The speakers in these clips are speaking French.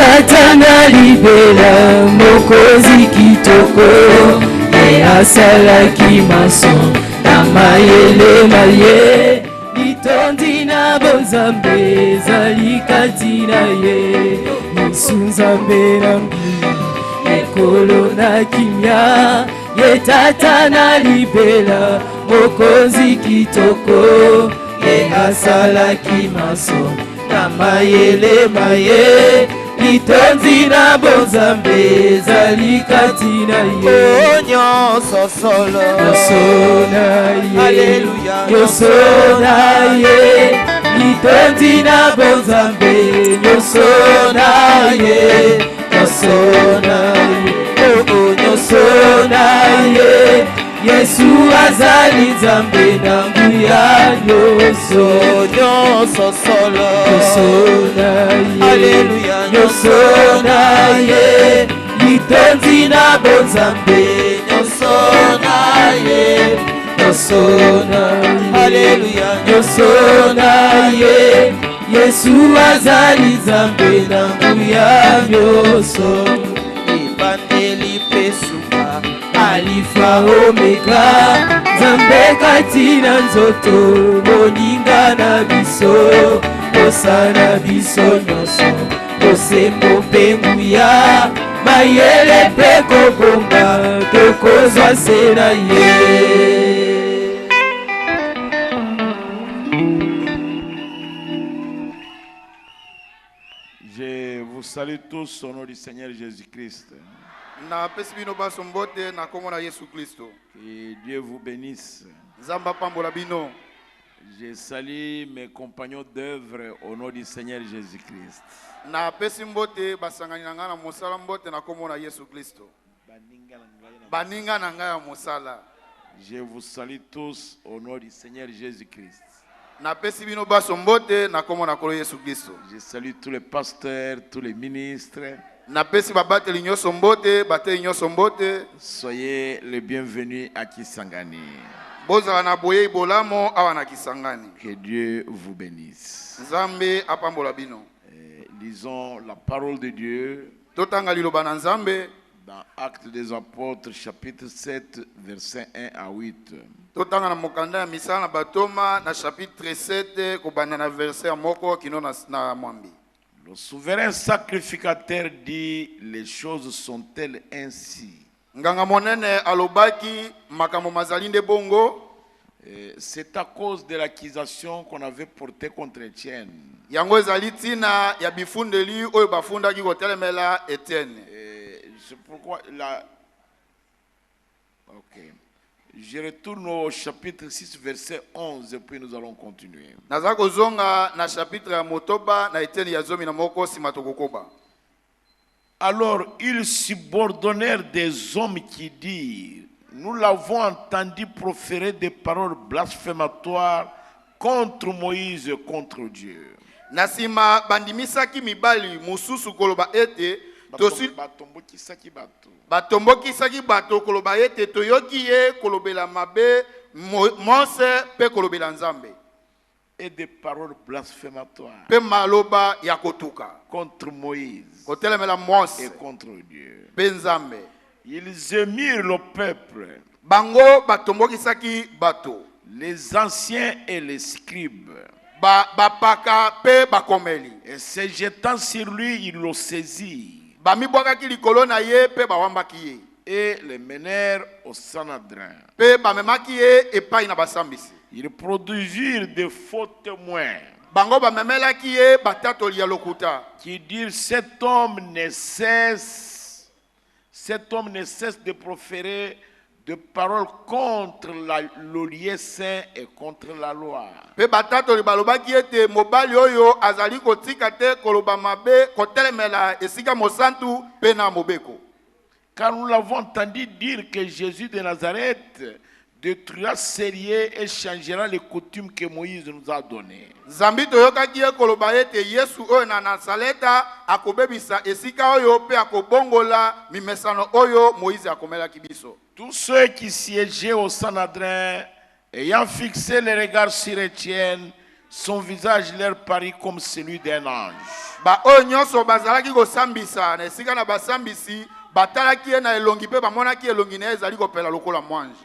Satana libela mokozi kitoko ye asalaki maso na mayele maye litondi na bonzambe ezali kati na ye Yesu nzambe nangu ekolo na kimia ye tata na libela mokozi kitoko ye asalaki maso na mayele maye litondi na bonzambe ezali kati na ye nyonso solo nyonso na ye Alleluia nyonso na ye litondi na bonzambe nyonso na ye nyonso na ye nyonso na ye Yesu azali nzambe na nguya nyonso nyonso solo nyonso na ye Alleluia nyonso na ye litondi na bonzambe nyonso na ye nyonso na ye Alleluia nyonso na ye Yesu azali nzambe na nguya nyonso ibandeli pesuka Alifa Omega Nzambe kati na nzoto moninga na biso kosana biso nyonso kosembo mpe nguya mayele mpe kobonga tokozwa se na ye. Je vous salue tous au nom du Seigneur Jésus-Christ. Que Dieu vous bénisse. Je salue mes compagnons d'œuvre au nom du Seigneur Jésus-Christ. Je vous salue tous au nom du Seigneur Jésus-Christ. Je salue tous les pasteurs, tous les ministres. Soyez les bienvenus à Kisangani. Que Dieu vous bénisse. Lisons la parole de Dieu dans Actes des Apôtres, chapitre 7, versets 1 à 8. Le souverain sacrificateur dit: les choses sont-elles ainsi? C'est à cause de l'accusation qu'on avait portée contre Étienne. C'est pourquoi je retourne au chapitre 6, verset 11, et puis nous allons continuer. Alors ils subordonnèrent des hommes qui dirent: nous l'avons entendu proférer des paroles blasphématoires contre Moïse et contre Dieu. Nasima bandimisaki mibali mususu koloba ete batombokisaki bato koloba ete toyoki ye kolobela mabe Mose pe kolobela Nzambe. Et des paroles blasphématoires pe maloba ya kotuka contre Moïse kotelemela Mose et contre Dieu. pe Nzambe. Ils émirent le peuple, bango batombokisaki bato, les anciens et les scribes, bapaka pe bakomeli, et se jetant sur lui, ils le saisirent bamibwakaki likolo na ye pe bawambaki ye, et les menèrent au Sanhedrin. pe bamemaki ye epai na basambisi. Ils produisirent de faux témoins bango bamemelaki ye batatoli ya lokuta qui dirent: cet homme ne cesse de proférer de paroles contre le lieu saint et contre la loi. pe batatoli balobaki ete mobali oyo azali kotika te koloba mabe kotelemela esika mosantu pe na mobeko. Car nous l'avons entendu dire que Jésus de Nazareth détruira sérieux et changera les coutumes que Moïse nous a données. Zambi toyokaki ye koloba ete Yesu oyo na Nazareta akobebisa esika oyo pe akobongola mimesano oyo Moïse akomelaki biso. Tous ceux qui siégeaient au Sanhedrin, ayant fixé les regards sur Étienne, son visage leur parut comme celui d'un ange. Ba oyo nyonso bazalaki kosambisa na esika na basambisi batalaki ye na elongi mpe bamonaki elongi na ye ezali kopela lokola mwanji.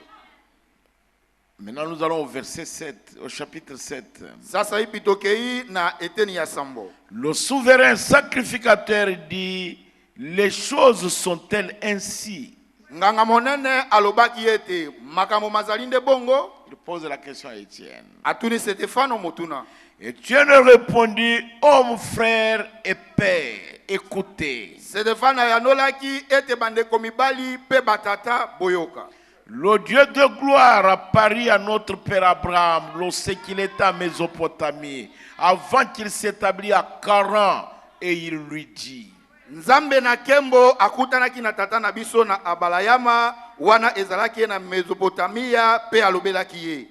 Maintenant nous allons au verset 7, au chapitre 7. Sasa hivi tokei na eteni ya sambo. Le souverain sacrificateur dit, les choses sont-elles ainsi? Nganga monene alobaki ete makambo mazali nde bongo. Il pose la question à Étienne. Atuni Stefano motuna. Étienne répondit, oh mon frère et père, écoutez. Stefano yanolaki ete bandeko mibali pe batata boyoka. Le Dieu de gloire apparut à notre père Abraham lorsqu'il était à Mésopotamie, avant qu'il s'établisse à Charan, et il lui dit, Nzambe na kembo akutanaki na tata na biso na Abalayama wana ezalaki na Mesopotamia pe alobelaki ye.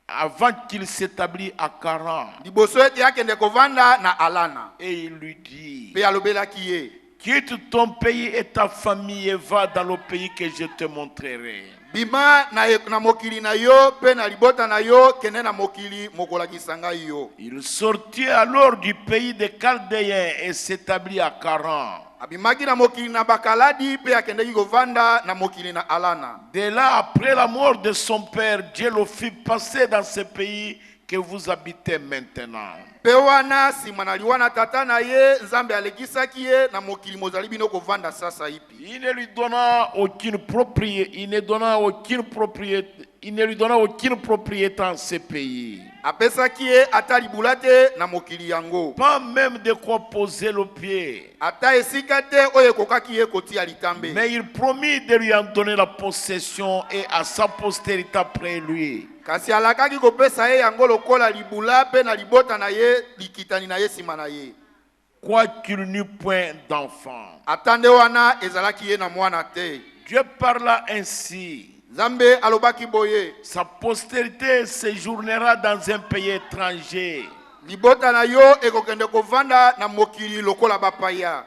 avant qu'il s'établisse à Charan, Liboso ete akende kovanda na Alana. et il lui dit, Pe alobelaki ye. quitte ton pays et ta famille et va dans le pays que je te montrerai. Bima na mokili na yo pe na libota na yo kende na mokili mokolakisa ngai yo. Il sortit alors du pays des Chaldéens et s'établit à Charan. Abimaki na mokili na bakaladi pe akendeki kovanda na mokili na Alana. De là, après la mort de son père, Dieu le fit passer dans ce pays que vous habitez maintenant. Pe wana sima na liwana tata na ye Nzambe alekisaki ye na mokili mozali bino kovanda sasa hipi. Il ne lui donna aucune propriété, il ne lui donna aucune propriété en ce pays. Apesaki ye ata libula te na mokili yango. Pas même de quoi poser le pied. Ata esika te oyo ekokaki ye kotia litambe. Mais il promit de lui en donner la possession et à sa postérité après lui. Kasi alakaki kopesa ye yango lokola libula pe na libota na ye likitani na ye sima na ye. Quoiqu'il n'eût point d'enfant. Atande wana ezalaki ye na mwana te. Dieu parla ainsi. Nzambe alobaki boye. Sa postérité séjournera dans un pays étranger. Libota na yo ekokende kovanda na mokili lokola bapaya.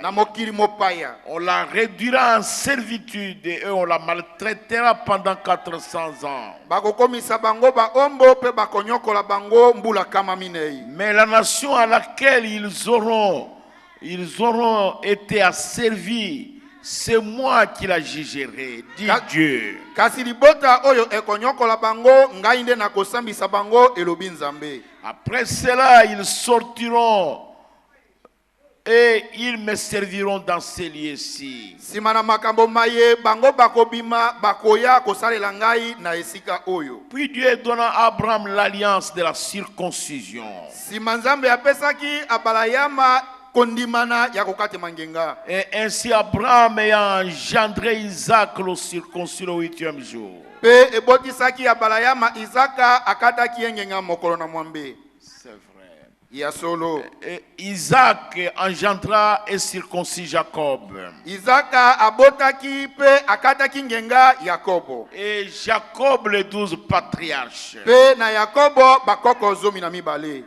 Na mokili mopaya. On la réduira en servitude et on la maltraitera pendant 400 ans. Bakokomisa bango ba ombo pe bakonyokola bango mbula kama minei. Mais la nation à laquelle ils auront été asservis, c'est moi qui la jugerai, dit Dieu. Kasi libota oyo ekonyokola bango ngai nde na kosambisa bango elobi Nzambe. Après cela, ils sortiront et ils me serviront dans ces lieux-ci. Simana makambo maye bango bakobima bakoya kosalela ngai na esika oyo. Puis Dieu donna à Abraham l'alliance de la circoncision. Simanzambe apesaki Abalayama kondimana ya kokate mangenga. Et ainsi Abraham ayant engendré Isaac le circoncis le 8e jour. Pe ebotisaki Abalayama Isaka akataki yengenga mokolo na mwambe. C'est vrai. Ya solo. Et Isaac engendra et circoncis Jacob. Isaka abotaki pe akataki ngenga Yakobo. Et Jacob les 12 patriarches. Pe na Yakobo bakoko zomi na mibale.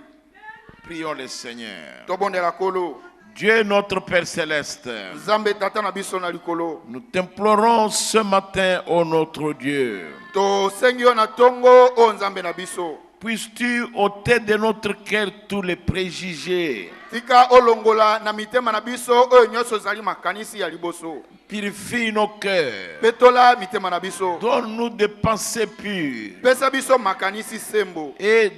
Prions le Seigneur. Tobondela kolo. Dieu notre Père Céleste, Nzambe tata na biso na likolo. nous t'implorons ce matin, ô notre Dieu. To sengyo na tongo o Nzambe na biso. Puisses-tu ôter de notre cœur tous les préjugés. Tika olongola na mitema na biso oyo nyoso zali makanisi ya liboso. Purifie nos cœurs. Petola mitema na biso. Donne-nous des pensées pures Pesa biso makanisi sembo. et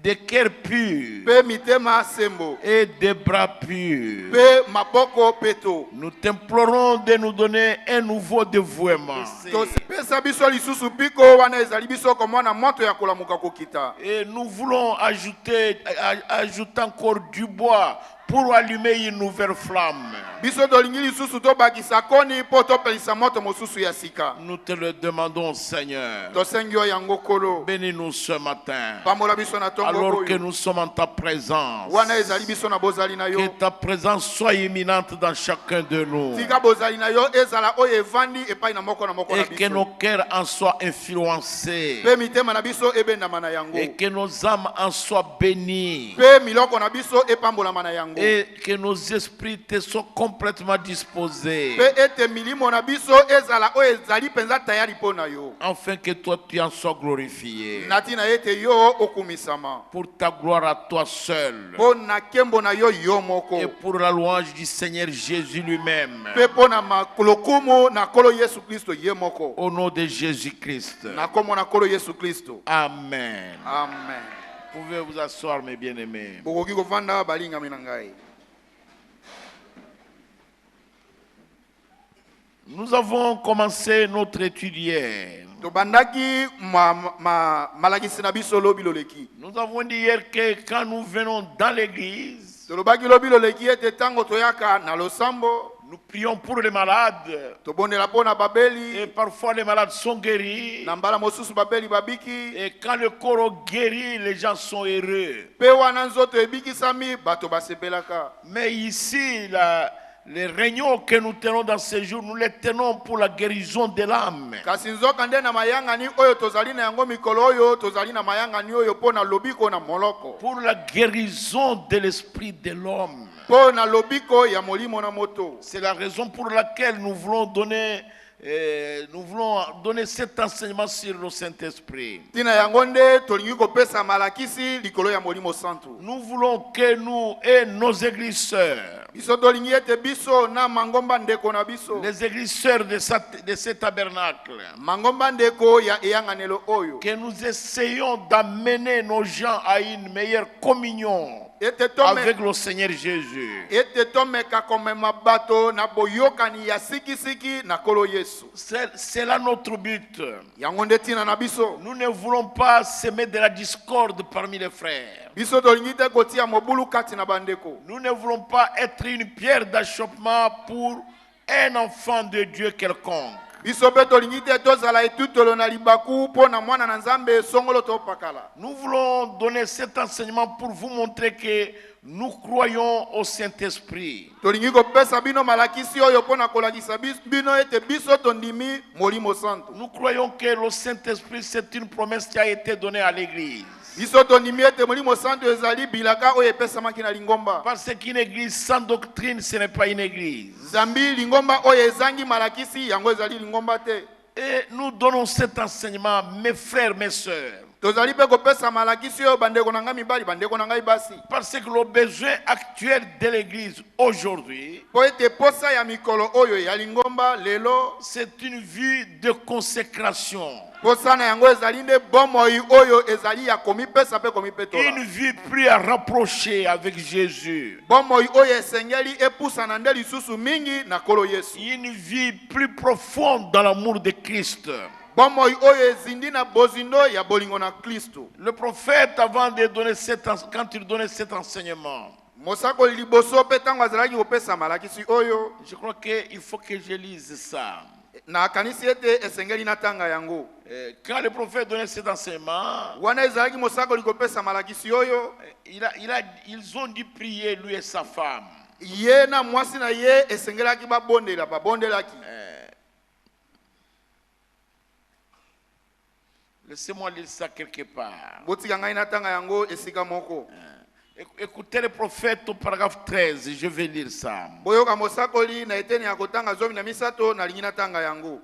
des cœurs purs Pe mitema sembo. et des bras purs. Pe maboko peto. Nous t'implorons de nous donner un nouveau dévouement. To pesa biso lisusu piko wana ezali biso komona moto ya kolamuka kokita. Et nous voulons ajouter encore du bois pour allumer une nouvelle flamme. Biso dolingi lisusu to bakisa koni po to pelisa moto mosusu ya sika. Nous te le demandons, Seigneur. To sengyo yango kolo. Bénis-nous ce matin. Pambola biso na tongo Alors que oyo. nous sommes en ta présence. Wana ezali biso na bozali na Que yo. ta présence soit imminente dans chacun de nous. Tika bozali na yo ezala oyo evandi epai na moko na Et que biso. nos cœurs en soient influencés. Pe mitema na biso ebenda mana yango. Et que nos âmes en soient bénies. Pe miloko na biso epambola mana yango. Et que nos esprits te soient complètement disposés. Pe ete milimo na biso ezala oyo ezali penza tayari mpo na yo. Afin que toi tu en sois glorifié. Na ntina ete yo okumisama. Pour ta gloire à toi seul. Mpo na nkembo na yo yo moko. Et pour la louange du Seigneur Jésus lui-même. Pe mpo na lokumu na Nkolo Yesu Kristo ye moko. Au nom de Jésus-Christ. Na kombo na Nkolo Yesu Kristo. Amen. Amen. Vous pouvez vous asseoir, mes bien-aimés. Bokoki kovanda balingami na ngai. Nous avons commencé notre étude hier. Tobandaki malakisi na biso lobi loleki. Nous avons dit hier que quand nous venons dans l'église, Tolobaki lobi loleki ete tango toyaka na losambo. nous prions pour les malades. Tobondela mpo na babeli. Et parfois les malades sont guéris. Na mbala mosusu babeli babiki. Et quand le corps guérit, les gens sont heureux. Pe wana nzoto ebikisami bato basepelaka. Mais ici, les réunions que nous tenons dans ces jours, nous les tenons pour la guérison de l'âme. Kasi nzoka nde na mayangani oyo tozali na yango mikolo oyo tozali na mayangani oyo po na lobiko na moloko. Pour la guérison de l'esprit de l'homme. Po na lobiko ya molimo na moto. C'est la raison pour laquelle nous voulons donner cet enseignement sur le Saint-Esprit. Tina yango nde tolingi kopesa malakisi likolo ya molimo santu. Nous voulons que nous et nos églises sœurs, Biso tolingi ete biso na mangomba ndeko na biso. les églises sœurs de ce tabernacle, Mangomba ndeko ya eyanganelo oyo. que nous essayons d'amener nos gens à une meilleure communion avec le Seigneur Jésus. Ete tomeka komema bato na boyokani ya siki na kolo Yesu. C'est là notre but. Yango nde tina na biso. Nous ne voulons pas semer de la discorde parmi les frères. Biso tolingi te kotia mobulu kati na bandeko. Nous ne voulons pas être une pierre d'achoppement pour un enfant de Dieu quelconque. Biso pe tolingi te tozala etutolo na libaku po na mwana na Nzambe songolo to pakala. Nous voulons donner cet enseignement pour vous montrer que nous croyons au Saint-Esprit. Tolingi kopesa bino malakisi oyo po na kolakisa bino ete biso tondimi molimo santo. Nous croyons que le Saint-Esprit, c'est une promesse qui a été donnée à l'Église. Biso tondimi ete molimo santo ezali bilaka oyo epesamaki na lingomba. Parce qu'une église sans doctrine, ce n'est pas une église. Zambi lingomba oyo ezangi malakisi yango ezali lingomba te. Et nous donnons cet enseignement, mes frères, mes sœurs. Tozali pe kopesa malakisi oyo bandeko na ngai mibali bandeko na ngai basi. Parce que le besoin actuel de l'église aujourd'hui, Po ete posa ya mikolo oyo ya lingomba lelo. c'est une vie de consécration. Posa na yango ezali nde bomoi oyo ezali ya komipesa pe komipetola. Une vie plus à rapprocher avec Jésus. Bomoi oyo esengeli epusa na nde lisusu mingi na kolo Yesu. Une vie plus profonde dans l'amour de Christ. Bomoi oyo ezindi na bozindo ya bolingo na Kristo. Le prophète, avant de donner quand il donnait cet enseignement, Mosako liboso pe tango azalaki kopesa malakisi oyo. je crois qu'il faut que je lise ça. Na kanisi ete esengeli na tanga yango. Quand le prophète donnait cet enseignement, Wana ezalaki mosako likopesa malakisi oyo. ils ont dû prier, lui et sa femme. Ye na mwasi na ye esengelaki babondelaki. Laissez-moi lire ça quelque part. Botika ngai na tanga yango esika moko. Écoutez le prophète au paragraphe 13, je vais lire ça. Boyoka mosakoli na eteni ya kotanga zomi na misato na lingi na tanga yango.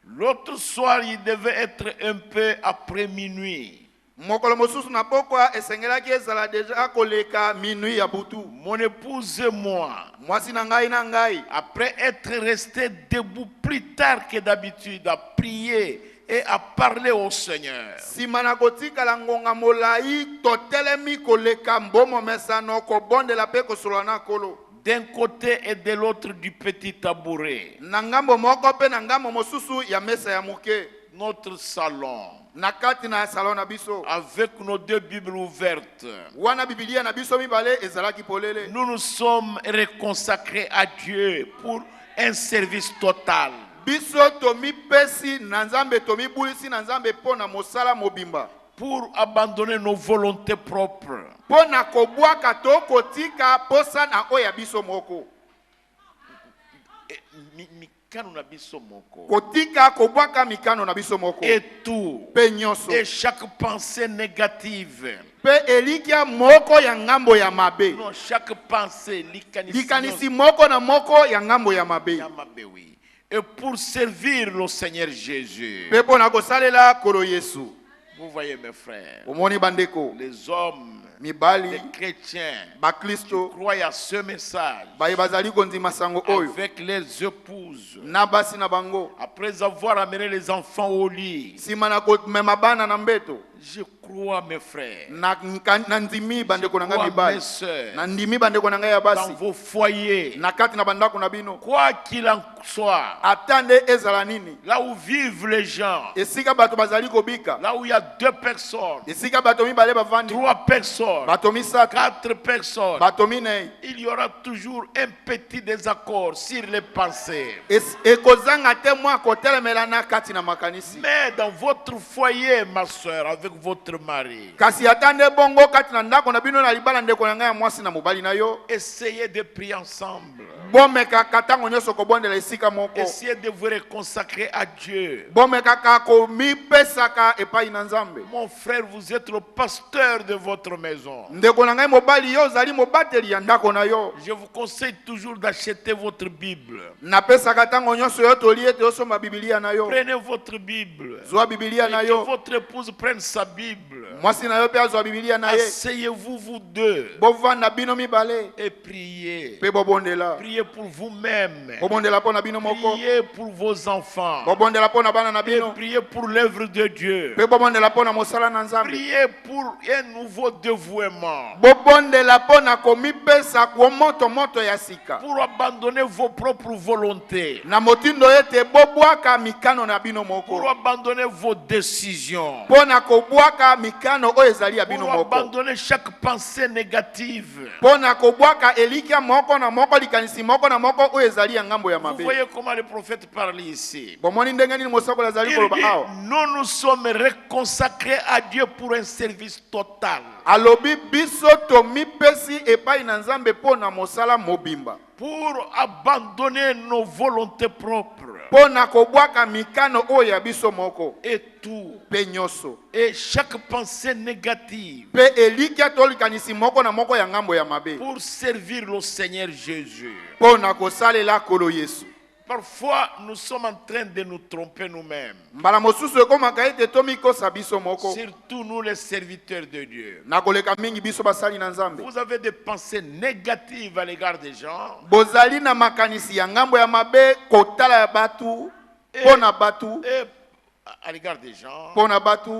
L'autre soir, il devait être un peu après minuit. Mokolo mosusu na pokwa esengelaki ezala deja koleka minui ya butu. Mon épouse et moi, Mwasi na ngai, après être restés debout plus tard que d'habitude à prier et à parler au Seigneur, sima na kotikala ngonga molai totelemi koleka mbomo mesano kobondela pe kosolola na kolo. d'un côté et de l'autre du petit tabouret, Na ngambo moko pe na ngambo mosusu ya mesa ya moke. notre salon, Na kati na salon na biso. avec nos deux Bibles ouvertes, Wana Biblia na biso mibale ezalaki polele. nous nous sommes reconsacrés à Dieu pour un service total. Biso tomi pesi na Nzambe tomi bulisi na Nzambe pona mosala mobimba. Pour abandonner nos volontés propres. Pona kobwaka to kotika posa na oya biso moko. mikano na biso moko. kotika kobwaka mikano na biso moko Et tout. pe nyonso Et chaque pensée négative. pe elikia moko ya ngambo ya mabe Non, chaque pensée likanisi moko na moko ya ngambo ya mabe oui. Et pour servir le Seigneur Jésus. pe pona kosalela kolo Yesu. Vous voyez mes frères, Omoni bandeko les hommes, mibali les chrétiens bakristo croient à ce message baye bazali kondima sango oyo avec les épouses. na basi na bango Après avoir amené les enfants au lit, sima na komema bana na mbeto je crois mes frères, na ndimi bandeko na ngai crois mibali mes sœurs, na ndimi bandeko na ngai ya dans basi vos foyers, na kati na bandako na bino quoi qu'il en soit, atande ezala nini là où vivent les gens, esika bato bazali kobika là où il y a 2 personnes, esika bato mibale bavandi 3 personnes, bato misato 4 personnes, bato minei il y aura toujours un petit désaccord sur les pensées. ekozanga te mwa kotelemela na kati na makanisi Mais dans votre foyer, ma soeur, avec votre mari, kasi atande bongo kati na ndako na bino na libala ndeko na ngai ya mwasi na mobali na yo essayez de prier ensemble. bomekaka ntango nyonso kobondela esika moko Essayez de vous reconsacrer à Dieu. bomekaka komipesaka epai na nzambe Mon frère, vous êtes le pasteur de votre maison. ndeko na ngai mobali yo ozali mobateli ya ndako na yo Je vous conseille toujours d'acheter votre Bible. napesaka ntango nyonso yo toli ete osomba bibilia na yo Prenez votre Bible. zwa bibilia Et na que yo votre épouse prenne sa Bible. mwasi na yo mpe azwa bibilia na ye Asseyez-vous, vous deux, bovanda bino mibale et priez. mpe bobondela Priez pour vous-même. bobondela mpo na bino moko Priez pour vos enfants. bobondela mpo na bana na Et bino priez pour l'œuvre de Dieu. mpe bobondela mpo na mosala na nzambe Priez pour un nouveau dévouement. bobondela mpo na komipesa kuomotomoto ya sika Pour abandonner vos propres volontés. na motindo ete bobwaka mikano na bino Pour moko abandonner vos décisions. mpo na kobwaka mikano oyo ezali ya bino Pour moko abandonner chaque pensée négative. mpo na kobwaka elikia moko na moko likanisi moko na moko oyo ezali ya ngambo ya Vous mabe voyez comment le prophète parle ici. bomoni ndenge nini mosakoli azali Il koloba dit, awa nous nous sommes reconsacrés à Dieu pour un service total. alobi biso tomipesi epai na nzambe mpo na mosala mobimba Pour abandonner nos volontés propres. mpo na kobwaka mikano oyo ya biso moko Et tout. mpe nyonso Et chaque pensée négative. mpe elikia to likanisi moko na moko ya ngambo ya mabe Pour servir le Seigneur Jésus. mpo na kosalela kolo Yesu. Parfois, nous sommes en train de nous tromper nous-mêmes. mbala mosusu ekomaka ete tomikosa biso moko Surtout nous, les serviteurs de Dieu. na koleka mingi biso basali na nzambe Vous avez des pensées négatives à l'égard des gens. bozali na makanisi ya ngambo ya mabe kotala ya batu mpo na batu Et à l'égard des gens. mpo na batu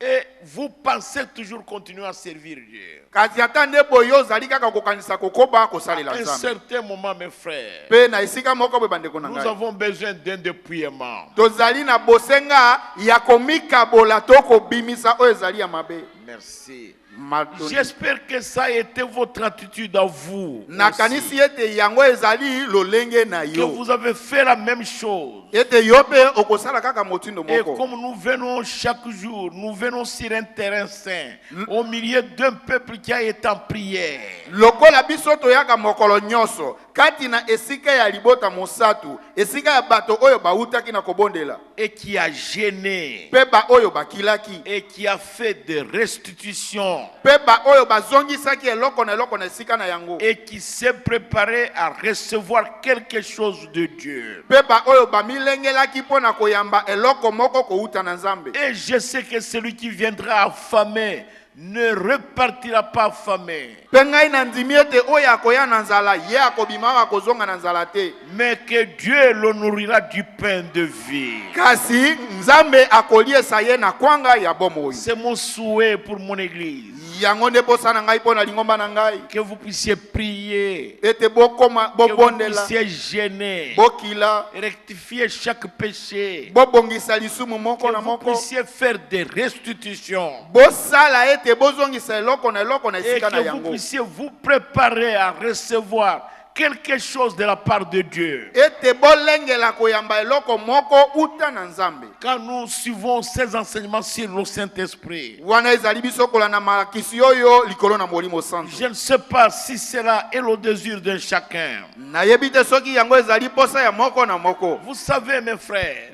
Et vous pensez toujours continuer à servir Dieu. kasi ata nde boye ozali kaka kokanisa kokoba kosalela À un nzambe certain moment, mes frères, mpe na esika moko boye bandeko na nous ngai avons besoin d'un dépouillement. tozali na bosenga ya komikabola to kobimisa oyo ezali ya mabe Merci. Matoni. J'espère que ça a été votre attitude à vous. nakanisi aussi. ete yango ezali lolenge na Que yo vous avez fait la même chose. ete yo mpe okosala kaka motindo Et moko comme nous venons chaque jour, nous venons sur un terrain saint, au milieu d'un peuple qui a été en prière. lokola biso toyaka mokolo nyonso kati na esika ya libota mosatu esika ya bato oyo bautaki na kobondela Et qui a gêné. mpe baoyo bakilaki Et qui a fait des restitutions. mpe baoyo bazongisaki eloko na eloko na esika na yango Et qui s'est préparé à recevoir quelque chose de Dieu. mpe baoyo bamilengelaki mpo na koyamba eloko moko kouta na nzambe Et je sais que celui qui viendra affamé ne repartira pas affamé. mpe ngai na ndimi ete oyo akoya na nzala ye akobima akozonga na nzala te Mais que Dieu le nourrira du pain de vie. kasi nzambe akoliesa ye na kwanga ya bomoi C'est mon souhait pour mon église. yango nde posa na ngai mpo na lingomba na ngai Que vous puissiez prier. ete bokoma Que vous bobondela puissiez gêner. bokila Rectifier chaque péché. bobongisa lisumu moko Que na vous moko puissiez faire des restitutions. bosala ete bozongisa eloko na Et esika na que vous yango puissiez vous préparer à recevoir quelque chose de la part de Dieu. ete bolengela koyamba eloko moko uta na nzambe. Quand nous suivons ces enseignements sur le Saint-Esprit, Wana ezali biso kolanda malakisi oyo likolo na molimo santo. je ne sais pas si cela est le désir de chacun. Nayebi te soki yango ezali posa ya moko na moko. Vous savez, mes frères,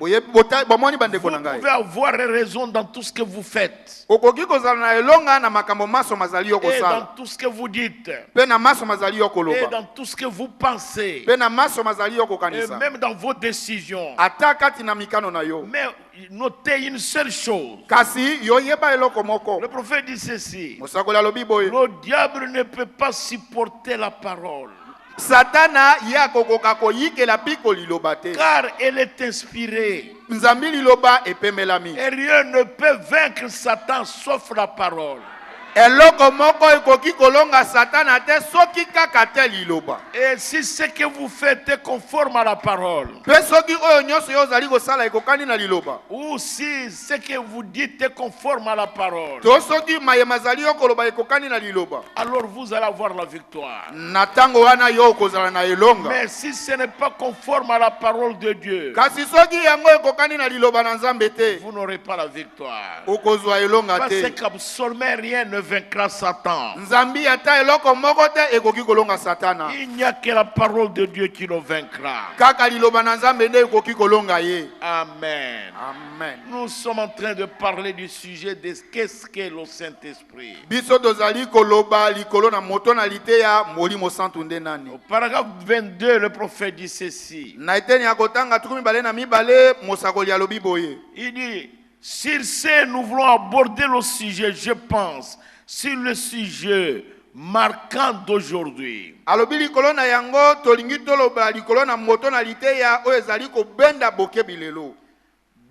Bomoni vous bandeko na ngai. pouvez avoir raison dans tout ce que vous faites Okoki kozala na elonga na makambo maso mazali yo et dans kosala. tout ce que vous dites Pe na maso mazali yo et koloba. dans tout ce que vous pensez Pe na maso mazali yo et kokanisa. même dans vos décisions. Ata kati na mikano na yo. Mais notez une seule chose. Kasi yo yeba eloko moko. Le prophète dit ceci: Mosakoli alobi boye. le diable ne peut pas supporter la parole Satana ya kokoka koyikela piko liloba te. car elle est inspirée Nzambi liloba epemelami. et rien ne peut vaincre Satan sauf la parole. Eloko moko ekoki kolonga Satana te soki kaka te liloba. Et si ce que vous faites est conforme à la parole, Pe soki oyo nyonso yo ozali kosala ekokani na liloba. ou si ce que vous dites est conforme à la parole, To soki mayema azali yo koloba ekokani na liloba. alors vous allez avoir la victoire. Na tango wana yo okozala na elonga. Mais si ce n'est pas conforme à la parole de Dieu, Kasi soki yango ekokani na liloba na Nzambe te, vous n'aurez pas la victoire. okozwa elonga Parce te. qu'absolument rien ne vaincra Satan. Nzambi ata eloko moko te ekoki kolonga Satana. Il n'y a que la parole de Dieu qui le vaincra. Kaka liloba na Nzambe nde ekoki kolonga ye. Amen. Amen. Nous sommes en train de parler du sujet de qu'est-ce qu'est le Saint-Esprit. Biso tozali koloba likolo na moto na lite ya molimo santu nde nani. Au paragraphe 22, le prophète dit ceci. Na eteni ya kotanga tukumi bale na mibale mosakoli alobi boye. Il dit, sur ce, nous voulons aborder le sujet, je pense, sur le sujet marquant d'aujourd'hui. Alobi likolo na yango tolingi toloba likolo na moto na lite ya oyo ezali kobenda boke bilelo.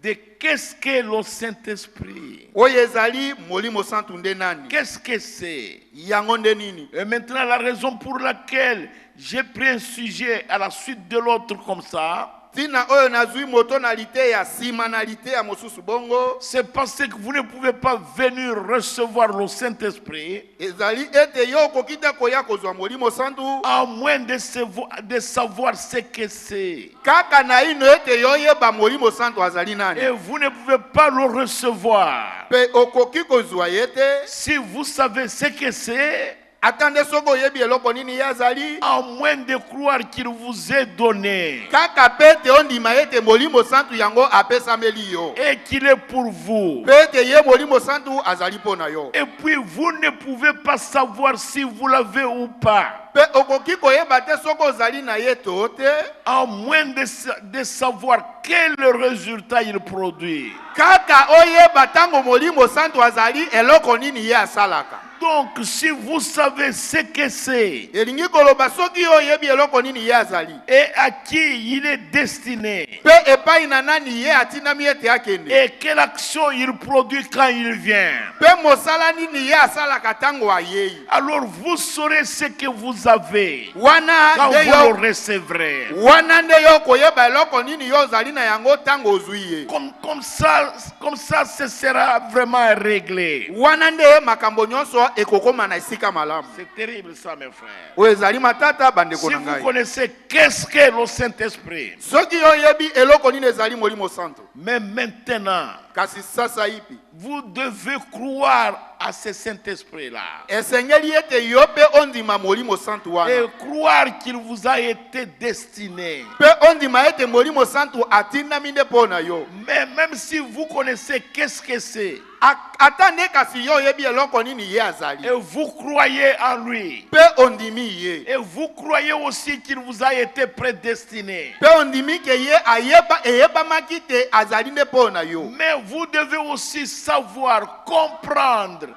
De qu'est-ce qu'est le Saint-Esprit? Oyo ezali molimo santu nde nani. Qu'est-ce que c'est? Yango nde nini. Et maintenant, la raison pour laquelle j'ai pris un sujet à la suite de l'autre comme ça, Tina oyo nazui moto na lite ya sima na lite ya mosusu bongo. c'est parce que vous ne pouvez pas venir recevoir le Saint-Esprit Ezali ete yo kokita koya kozwa molimo santu. à moins de savoir ce que c'est. Kaka na ino ete yo yeba molimo santu azali nani. Et vous ne pouvez pas le recevoir Pe okoki kozwa yete. si vous savez ce que c'est, Atande soko yebi eloko nini yazali. à moins de croire qu'il vous est donné Kaka pete ondima ete molimo santu yango apesameli yo. et qu'il est pour vous. Pete ye molimo santu azali pona yo. Et puis vous ne pouvez pas savoir si vous l'avez ou pas, Pe okoki koyeba te soko ozali na ye to te. à moins de savoir quel résultat il produit. Kaka oyeba tango molimo santu azali eloko nini ye asalaka. Donc si vous savez ce que c'est Elingi koloba soki oyebi eloko nini ye azali. et à qui il est destiné Pe epai na nani ye atinami ete akende. et quelle action il produit quand il vient, Pe mosala nini ye asalaka tango ayei. alors vous saurez ce que vous avez Wana quand nde vous yo le recevrez. wana nde yo koyeba eloko nini yo ozali na yango tango ozwi ye. Comme ça, ce sera vraiment réglé. Wana nde makambo nyonso ekokoma na esika malamu. C'est terrible ça, mes frères. Oyo ezali matata bandeko Si na vous ngai. connaissez qu'est-ce qu'est le Saint-Esprit, Soki oyebi eloko nini ezali molimo santo. mais maintenant, Kasi sasa ipi. vous devez croire à ce Saint-Esprit-là Esengeli ete yo pe ondima molimo santo wana. et croire qu'il vous a été destiné. Pe ondima ete molimo santo atindami nde pona yo. Mais même si vous connaissez qu'est-ce que c'est Ata nde kasi yo oyebi eloko nini ye azali. et vous croyez en lui Pe ondimi ye. et vous croyez aussi qu'il vous a été prédestiné, Pe ondimi ke ye eyebamaki te azali nde pona yo. mais vous devez aussi savoir, comprendre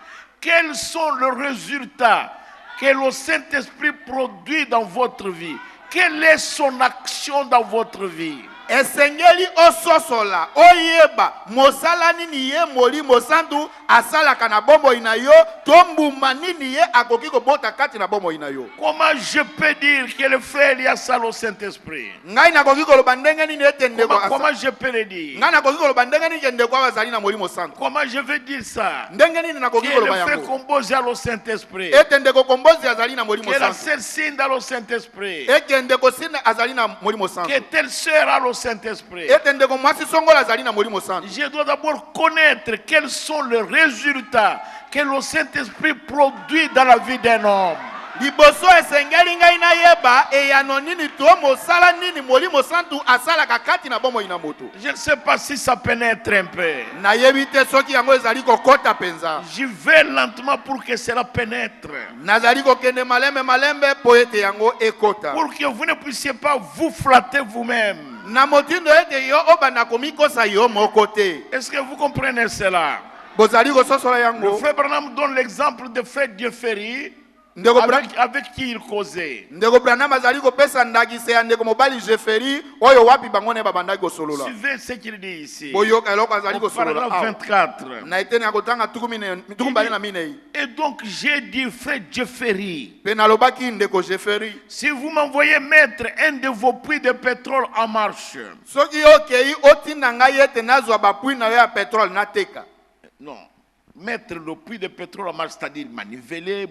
quels sont les résultats que le Saint-Esprit produit dans votre vie. Quelle est son action dans votre vie? esengeli ososola oyeba mosala nini ye molimo santu asalaka na bombo ina yo tombuma nini ye akoki kobota kati na bombo ina yo. Comment je peux dire que le frère il y a ça au Saint-Esprit? Ngai nakoki koloba ndenge nini ete ndeko Comment je peux le dire? ngai nakoki koloba ndenge nini ndeko azali na molimo santu. Comment je vais dire ça? Ndenge nini nakoki Que koloba le frère yango Kombozi a le Saint-Esprit. ete ndeko kombozi azali na molimo Que la santu. sœur Cinda a le Saint-Esprit. Ete ndeko sina azali na molimo santu. Que telle sœur a le Saint-Esprit. Ete ndeko mwasi songola azali na molimo santu. Je dois d'abord connaître quels sont les résultats que le Saint-Esprit produit dans la vie d'un homme. Liboso esengeli ngai na yeba eyano nini to mosala nini molimo santu asalaka kati na bombo ina moto. Je ne sais pas si ça pénètre un peu. Na yebi te soki yango ezali kokota penza. Je vais lentement pour que cela pénètre. Nazali kokende malembe po ete yango ekota. Pour que vous ne puissiez pas vous flatter vous-même. Na motindo ete yo obanda komikosa yo moko te. Est-ce que vous comprenez cela? Bozali kososola Le yango. frère Branham donne l'exemple de frère Dieu-Ferry avec qui il causait. Ndeko Branham azali kopesa ndakise ya ndeko mobali Jeferi oyo wapi bango ne babandaki kosolola. Suivez ce qu'il dit ici. Boyoka eloko azali Au kosolola. paragraphe 24. Na etene ya kotanga tukumbali na minei. Et donc j'ai dit frère Dieu-Ferry, Pe nalobaki ndeko Jeferi. si vous m'envoyez mettre un de vos puits de pétrole en marche. Soki okei otinda ngai ete nazwa bapui na yo ya pétrole nateka. Non. Mettre le puits de pétrole en marche, c'est-à-dire maniveler,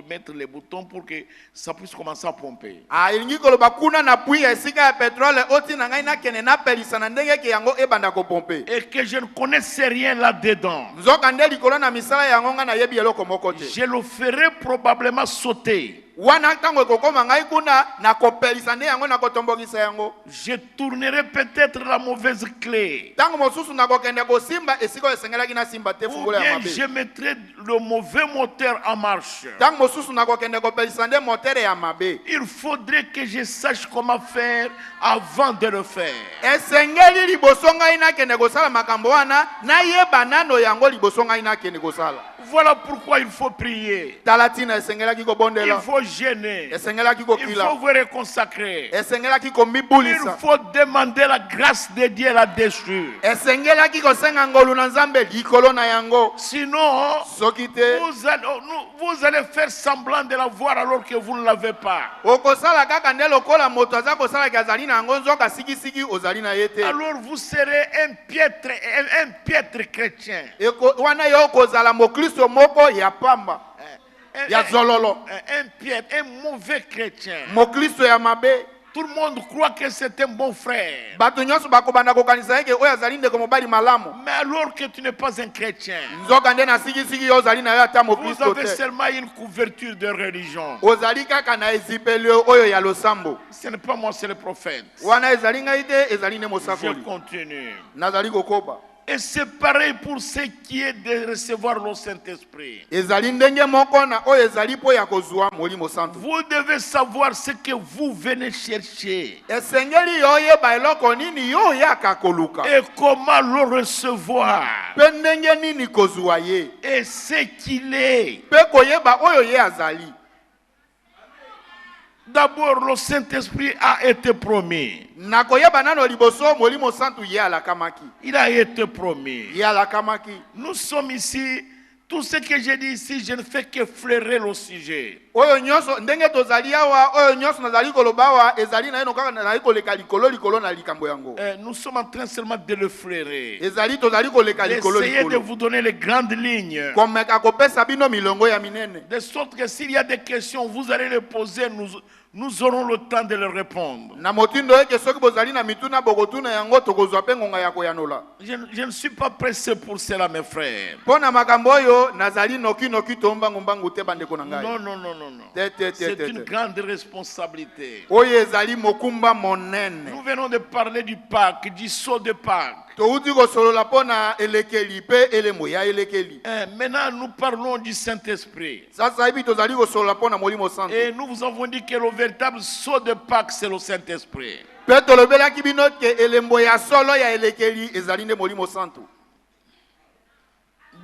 mettre les boutons pour que ça puisse commencer à pomper. Ilingi koloba kuna na pui ya esika ya pétrole otinda ngai nakende napelisa na ndenge ke yango ebanda kopompe. Et que je ne connaissais rien là-dedans. Nzoka nde likolo na misala yango nga na yebi eloko moko te. Je le ferai probablement sauter. Wana ntango ekokoma ngai kuna na kopelisa nde yango na kotombokisa yango. Je tournerai peut-être la mauvaise clé. Ntango mosusu na kokende kosimba esika esengelaki na simba te Ou fungola ya bien mabe. je mettrai le mauvais moteur en marche. Ntango mosusu na kokende kopelisa nde motere ya mabe. Il faudrait que je sache comment faire avant de le faire. Esengeli liboso ngai nakende kosala makambo wana nayeba nano yango liboso ngai nakende kosala. Voilà pourquoi il faut prier. Talatina esengelaki Il kobondela. faut gêner. Esengelaki Il faut kokila. vous réconsacrer. Esengelaki Il komibulisa. faut demander la grâce de Dieu là-dessus. Esengelaki kosenga ngolu na Nzambe likolo na yango. Sinon, Soki te vous allez faire semblant de la voir alors que vous ne l'avez pas. okosala kaka nde lokola moto aza kosala ki azali na yango nzoka sikisiki ozali na ye te. Alors vous serez un piètre chrétien. Wana yo okozala mokristo moko ya pamba ya zololo. Un mauvais chrétien. Mokristo ya mabe. Tout le monde croit que c'est un bon frère. Bato nyonso bakobanda kokanisa eke oyo azali ndeko mobali malamu. Mais alors que tu n'es pas un chrétien, Nzoka nde na sikisiki yo ozali na yo ata vous mokristo avez te. seulement une couverture de religion. Ozali kaka na ezipeli oyo ya losambo. Ce n'est pas moi, c'est le prophète. Wana ezali ngai te ezali nde Je mosakoli. continue. Nazali kokoba. Et c'est pareil pour ce qui est de recevoir le Saint-Esprit. Ezali ndenge moko na oyo ezali po ya kozwa molimo santu. Vous devez savoir ce que vous venez chercher Esengeli yo yeba eloko nini yo yaka koluka. et comment le recevoir Pe ndenge nini kozwa ye. et ce qu'il est. Pe koyeba oyo ye azali. D'abord, le Saint-Esprit a été promis. Na koyeba nano liboso molimo santu ye alakamaki. Il a été promis. Ye alakamaki. Nous sommes ici. Tout ce que j'ai dit ici, je ne fais que flairer le sujet. Oyo nyonso ndenge tozali awa oyo nyonso nazali koloba awa ezali na eno kaka nazali koleka likolo na likambo yango. Nous sommes en train seulement de le flairer. Ezali tozali koleka likolo Essayez de likolo. vous donner les grandes lignes. Komeka kopesa bino milongo ya minene. De sorte que s'il y a des questions, vous allez les poser, nous aurons le temps de les répondre. Na motindo eke soki bozali na mituna bokotuna yango tokozwa pe ngonga ya koyanola. Je ne suis pas pressé pour cela, mes frères. Pona makambo oyo nazali noki tombango mbangu te bandeko na ngai. Non. C'est une grande responsabilité. Oyo ezali mokumba monene. Nous venons de parler du Pâques, du saut de Pâques. Touti kosolola pona elekeli pe elemo ya elekeli. Maintenant, nous parlons du Saint-Esprit. Sasa hivi tozali kosolola pona molimo santu. Et nous vous avons dit que le véritable saut de Pâques, c'est le Saint-Esprit. Pe tolobelaki bino ke elembo ya solo ya elekeli ezali nde molimo santu.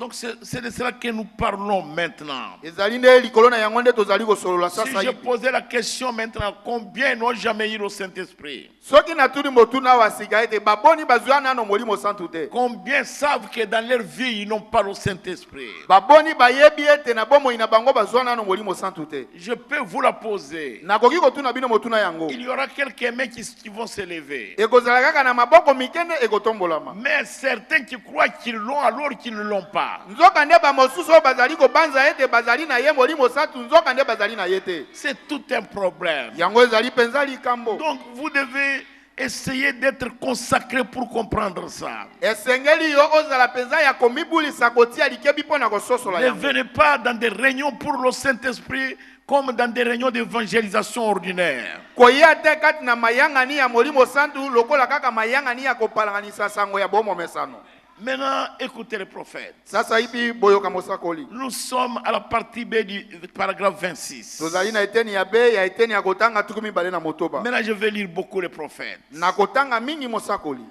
Donc c'est de cela que nous parlons maintenant. ezali nde likolo na yango nde tozali kosolola Si sasa je hivi. posais la question maintenant, combien n'ont jamais eu le Saint-Esprit? Soki natuni motuna wa sika ete baboni bazwa nano molimo santu te. Combien savent que dans leur vie, ils n'ont pas le Saint-Esprit? Baboni bayebi ete na bomo ina bango bazwa nano molimo santu te. Je peux vous la poser. Nakoki kotuna bino motuna yango. Il y aura quelques mains qui vont se lever. Ekozala kaka na maboko mikende ekotombolama. Mais certains qui croient qu'ils l'ont alors qu'ils ne l'ont pas. Nzoka nde ba mosusu bazali ko banza ete bazali na ye molimo santu nzoka nde bazali na yete. C'est tout un problème. Yango ezali penza likambo. Donc vous devez essayer d'être consacré pour comprendre ça. Esengeli yo ozala penza ya komibulisa kotia likebi pona kososola Ne yango. venez pas dans des réunions pour le Saint-Esprit comme dans des réunions d'évangélisation ordinaires. Koya te kati na mayangani ya molimo santu lokola kaka mayangani ya kopalanganisa sango ya bomo mesano. Maintenant, écoutez les prophètes. Sasa hivi boyoka mosakoli. Nous sommes à la partie B du paragraphe 26. Tozali na eteni ya be ya eteni ya kotanga tukumi bale na motoba. Maintenant, je vais lire beaucoup les prophètes. Na kotanga mingi mosakoli.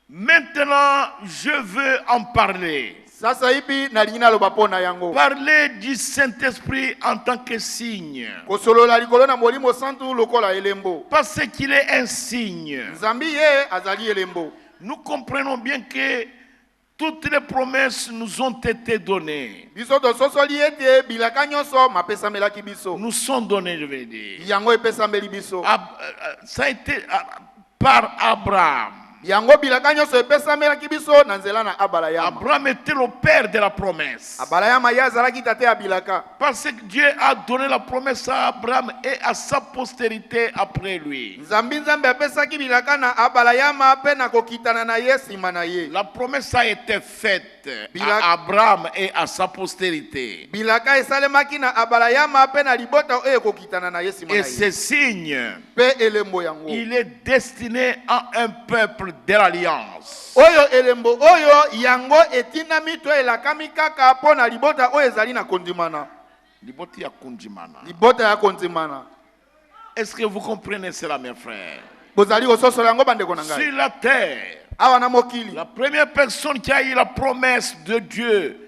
Maintenant, je veux en parler. Sasa hivi nalingi naloba pona yango. Parler du Saint-Esprit en tant que signe. Kosolola likolo na molimo santu lokola elembo. Parce qu'il est un signe. Nzambi ye azali elembo. Nous comprenons bien que toutes les promesses nous ont été données. Biso to sosoli ete bilaka nyonso mapesa melaki biso. Nous sont données, je vais dire. Yango epesa meli biso. Ça a été par Abraham. Yango bilaka nyonso epesa melaki biso na nzela na Abraham. Abraham était le père de la promesse. Abraham ya zalaki tate ya bilaka. Parce que Dieu a donné la promesse à Abraham et à sa postérité après lui. Nzambi nzambe apesaki bilaka na Abraham pe na kokitana na ye sima na ye. La promesse a été faite à Abraham et à sa postérité. Bilaka esalemaki na Abraham pe na libota oyo kokitana na ye sima na Et ye. ce signe, Pe elembo yango. il est destiné à un peuple de l'alliance. Oyo elembo oyo yango etinami to elakami kaka po na libota oyo ezali na kondimana. Liboti ya kundimana. Libota ya kondimana. Est-ce que vous comprenez cela, mes frères? Bozali kososola yango bandeko na ngai. Sur la terre, Awa na mokili. la première personne qui a eu la promesse de Dieu,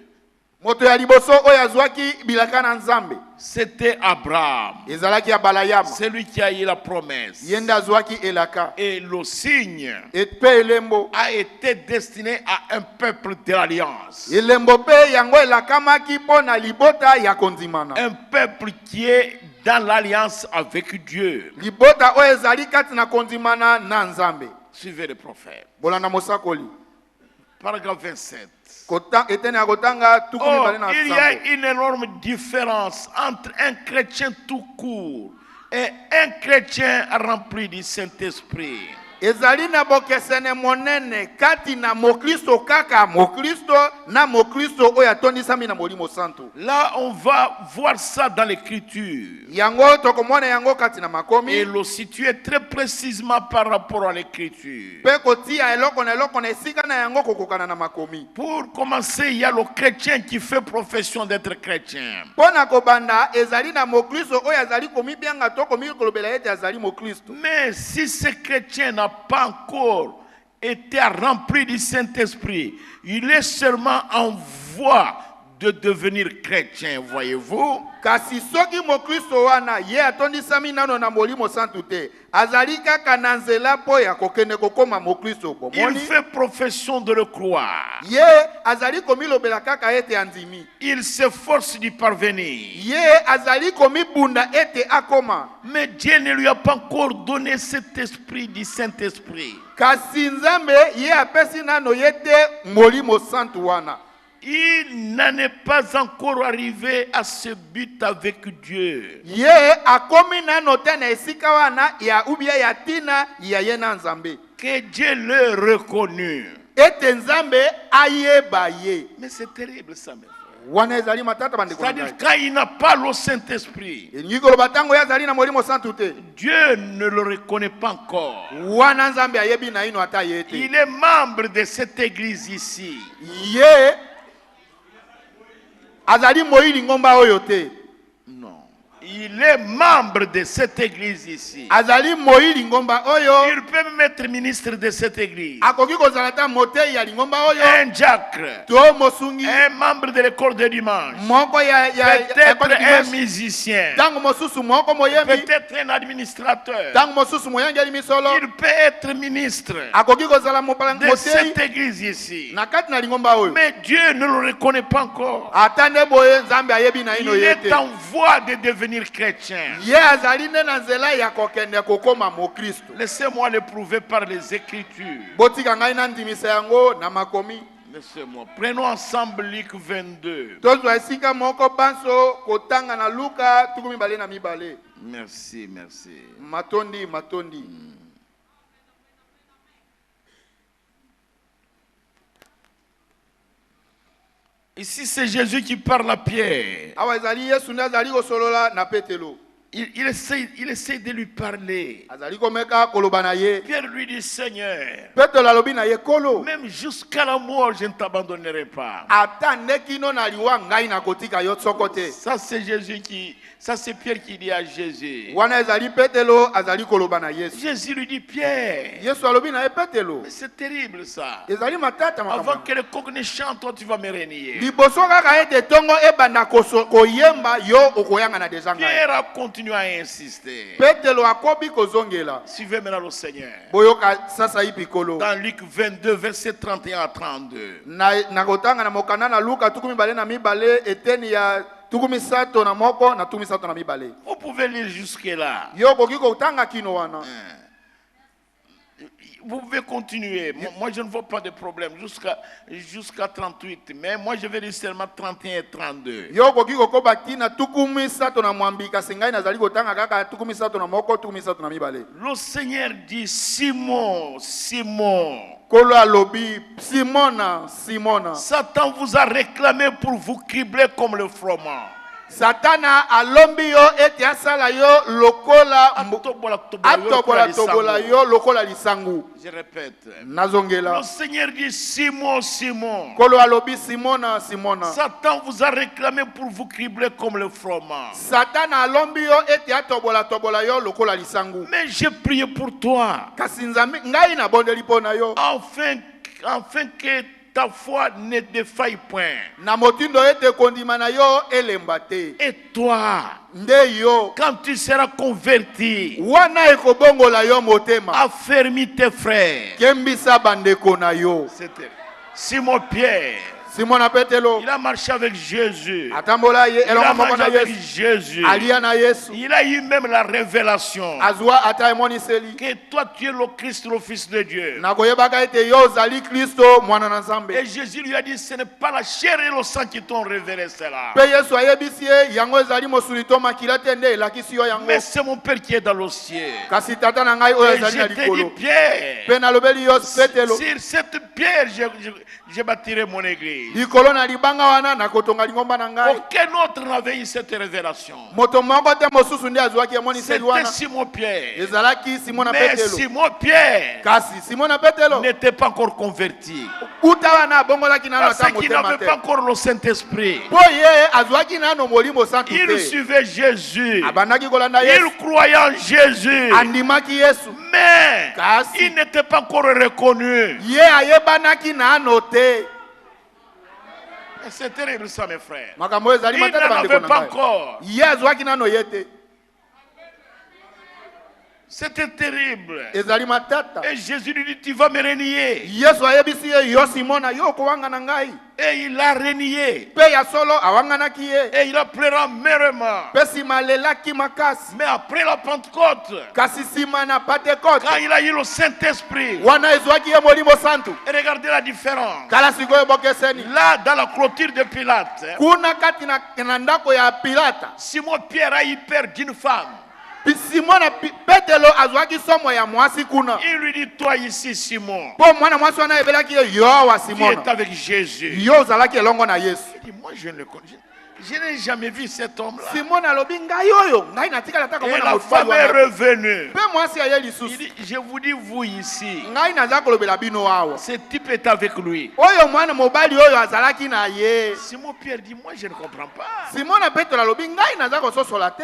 Moto ya liboso oyo azwaki bilaka na Nzambe. c'était Abraham. Ezalaki Abraham. C'est lui qui a eu la promesse. Yende azwaki elaka. Et le signe Et pe elembo. a été destiné à un peuple de l'alliance. Elembo pe yango elakamaki po na libota ya kondimana. Un peuple qui est dans l'alliance avec Dieu. Libota oyo ezali kati na kondimana na Nzambe. Suivez le prophète. Bolanda mosakoli. Paragraphe 27. Etene ya kotanga tukumi Oh, bale na il y sambo. a une énorme différence entre un chrétien tout court et un chrétien rempli du Saint-Esprit. Ezali na bokesene monene kati na mokristo kaka mokristo na mokristo oyo atondisami na molimo santu. Là, on va voir ça dans l'Écriture Yango tokomona yango kati na makomi. et le situer très précisément par rapport à l'Écriture. Pe kotia eloko na esika na yango kokokana na makomi. Pour commencer, il y a le chrétien qui fait profession d'être chrétien. Pona kobanda ezali na mokristo oyo azali komibianga to komikolobela ete azali mokristo. Mais si ce chrétien n'a pas encore été rempli du Saint-Esprit, il est seulement en voie de devenir chrétien, voyez-vous. Kasi soki mokristo wana ye atondisami nano na molimo santu te azali kaka na nzela po ya kokende kokoma mokristo Il bomoni. fait profession de le croire. Ye azali komilobela kaka ete andimi. Il s'efforce d'y parvenir. Ye azali komibunda ete akoma. Mais Dieu ne lui a pas encore donné cet esprit du Saint-Esprit. Kasi Nzambe ye apesi nano yete molimo santu wana. Il n'en est pas encore arrivé à ce but avec Dieu. Ye akomi nano te na esika wana ya ubia ya tina ya ye na Nzambe. Que Dieu l'ait reconnu. Ete Nzambe ayeba ye. Mais c'est terrible ça, mes frères. Wana ezali matata bandeko na C'est-à-dire ngai. quand il n'a pas le Saint-Esprit, Elingi koloba tango ye azali na molimo santu te. Dieu ne le reconnaît pas encore. Wana Nzambe ayebi na ino ata ye te. Il est membre de cette église ici. Ye azali moyili ngomba oyo te. Non. Il est membre de cette église ici. azali moi lingomba oyo Il peut même être ministre de cette église. akoki kozala ta motei ya lingomba oyo Un diacre. to mosungi Un membre de l'école de dimanche. moko ya Peut-être ekole un dimanche. musicien. Tango mosusu moko moyembi Peut-être un administrateur. tango mosusu moyangeli misolo Il peut être ministre akoki kozala mopalangi de motei cette église ici. na kati na lingomba oyo Mais Dieu ne le reconnaît pas encore. ata nde boye nzambe ayebi na ino Il ye est te en voie de devenir chrétien. ye azali nde na nzela ya kokende kokoma mokristo Laissez-moi le prouver par les Écritures. botika ngai nandimisa yango na makomi Laissez-moi. Prenons ensemble Luc 22. tozwa esika moko banso kotanga na luka 22. Merci, merci. matondi Ici, c'est Jésus qui parle à Pierre. awa ezali yesu nde azali kosolola na petelo Il essaie de lui parler. azali komeka koloba na ye Pierre lui dit, Seigneur, petelo alobi na ye kolo même jusqu'à la mort, je ne t'abandonnerai pas. ata nde kino na liwa ngai nakotika yo soko te Ça c'est Pierre qui dit à Jésus. wana ezali petelo azali koloba na yesu Jésus lui dit, Pierre, yesu alobi na ye petelo mais c'est terrible ça. ezali matata Avant makambo que le coq ne chante, toi tu vas me renier. liboso kaka ete ntongo ebanda koyemba yo okoyanga na deja ngai Pierre a continué à insister. petelo akobi kozongela Suivez maintenant le Seigneur. boyoka sasa yi pikolo Dans Luc 22, verset 31 à 32. na kotanga na mokanda na luka 22 eteni ya 31 na moko na 31 na mibale Vous pouvez lire jusque-là. yo okoki kotanga kino wana Vous pouvez continuer. Moi, je ne vois pas de problème jusqu'à 38. Mais moi, je vais lire seulement 31 et 32. yo okoki kokoba tina 30 na mwambi kasi ngai nazali kotanga kaka 30 na moko 30 na mibale Le Seigneur dit, Simon, Simon, kolo alobi simona Satan vous a réclamé pour vous cribler comme le froment. satana alombi yo ete asala yo lokola atobola yo lokola lisangu Je répète. nazongela Le Seigneur dit, Simon, Simon, kolo alobi simona Satan vous a réclamé pour vous cribler comme le froment. satana alombi yo ete atobola yo lokola lisangu Mais j'ai prié pour toi, kasi nzambe ngai nabondeli mpo na yo afin que ta foi ne défaille point. na motindo ete kondima na yo elemba te Et toi, nde yo quand tu seras converti, wana ekobongola yo motema affermis tes frères. kembisa bandeko na yo C'était Simon Pierre. simona petelo Il a marché avec Jésus. atambola ye Il a elongo moko marché na avec yesu Jésus. alia na yesu Il a eu même la révélation azwa ata emoniseli que toi tu es le Christ, le Fils de Dieu. nakoyebaka ete yo ozali kristo mwana na nzambe Et Jésus lui a dit, ce n'est pas la chair et le sang qui t'ont révélé cela, mpe yesu ayebisi ye yango ezali mosuni to makila te nde elakisi yo yango mais c'est mon Père qui est dans le ciel. kasi tata na ngai oyo Et ezali je na t'ai dit, likolo Pierre, mpe nalobeli yo petelo sur cette pierre, je bâtirai mon église. likolo na libanga wana nakotonga lingomba na ngai Aucun autre n'avait eu cette révélation. moto moko te mosusu nde azwaki emoniseli C'était wana Simon Pierre. ezalaki simona Mais petelo Simon Pierre kasi simona petelo n'était pas encore converti. uta wana abongolaki nano Parce ata qu'il motema n'avait te pas encore le Saint-Esprit. mpo ye azwaki nano molimo santu Il te suivait Jésus. abandaki kolanda yesu Il croyait en Jésus. andimaki yesu Mais Kasi. il n'était pas encore reconnu. ye ayebanaki nano te C'est terrible ça, mes frères. makambo oyo ezali Il matata n'en bandeko avait na pas ngai encore. ye azwaki nano ye te C'était terrible. ezali matata Et Jésus lui dit, tu vas me renier. yesu ayebisi ye yo simona yo okowanga na ngai Et il l'a renié. mpe ya solo awanganaki ye Et il a pleuré amèrement. mpe nsima alelaki makasi Mais après la Pentecôte, kasi nsima na pentekote quand il a eu le Saint-Esprit, wana ezwaki ye molimo santu et regardez la différence. tala sikoyo bokeseni Là, dans la clôture de Pilate, kuna kati na ndako ya pilata Simon Pierre a eu peur d'une femme. simona petelo azwaki somo ya mwasi kuna Il lui dit, toi ici, Simon, mpo mwana mwasi wana ayebelaki ye yo wa tu es simona avec Jésus. yo ozalaki elongo na yesu Il dit, moi, je ne le connais. Je n'ai jamais vu cet homme-là. Simon alobi ngai oyo ngai natikala ta Et komona la mobali femme est wana. revenue. Pe mwasi aye Il lisusu. dit, je vous dis, vous ici, Ngai naza kolobela bino awa. ce type est avec lui. Oyo mwana mobali oyo azalaki na ye. Simon Pierre dit, moi je ne comprends pas. Simon Petro alobi ngai naza kososola te.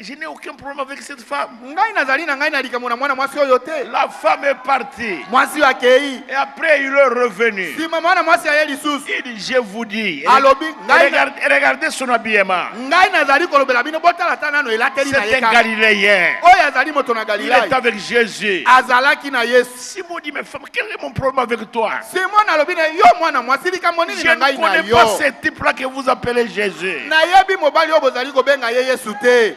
Je n'ai aucun problème avec cette femme. Ngai nazali na ngai na likambo na mwana mwasi oyo te. La femme est partie. Mwasi akei. Et après, il est revenu. Sima mwana mwasi aye lisusu. Il dit, je vous dis, Alobi ngai regardez son habillement. ngai nazali kolobela bino botala ta nano elateli na C'est ye un kaka. Galiléen. Oyo azali moto na Il Galilai. est avec Jésus. Azalaki na Yesu. Simon dit, mais femme, quel est mon problème avec toi? Simon alobi na yo mwana mwasi likambo nini Je na ne ngai na connais yo. pas ce type-là que vous appelez Jésus. Nayebi mobali oyo bozali kobenga ye Yesu te.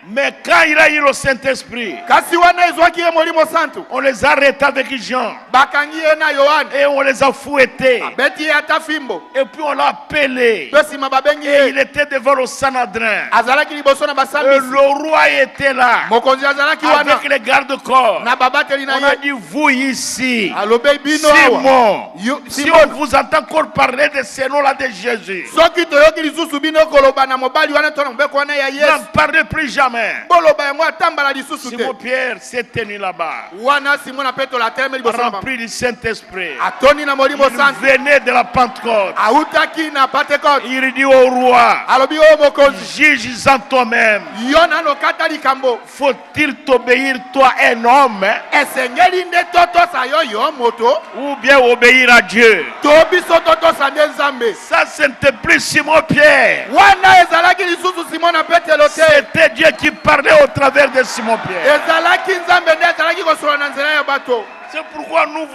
Mais quand il a eu le Saint-Esprit, Kasi wana ezwaki ye molimo santu. on les a arrêtés avec Jean. Bakangi ye na Yohane. Et on les a fouettés. Beti ye ata fimbo. Et puis on l'a appelé. Pe sima babengi Et il ye. était devant le Sanhedrin. Azalaki liboso na Et basambisi. le roi était là. Mokonzi azalaki wana. Avec les gardes-corps. Na babateli na On a ye. dit, vous ici, Alobe bino awa. Simon, si Simon. on vous entend encore parler de ce nom-là de Jésus, Soki toyoki lisusu bino koloba na mobali wana to na mbeko wana ya n'en Yesu. parlez plus jamais. Boloba yango atambala lisusu te. Simon Pierre s'est tenu là-bas, Wana Simon Petro la teme liboso na rempli du Saint-Esprit. atoni na molimo Il santu. venait de la Pentecôte. Autaki na Pentecote. Il dit au roi, Alobi o mokonzi. juge en toi-même. Yo nano kata likambo. Faut-il t'obéir, toi, un homme, Esengeli nde totosa yo yo moto. ou bien obéir à Dieu? To biso totosa nde Nzambe. Ça, ce n'était plus Simon Pierre. Wana ezalaki lisusu Simon Petro te. C'était Dieu qui parlait au travers de Simon Pierre. Ezalaki Nzambe nde ezalaki kosola na nzela ya bato. C'est pourquoi nous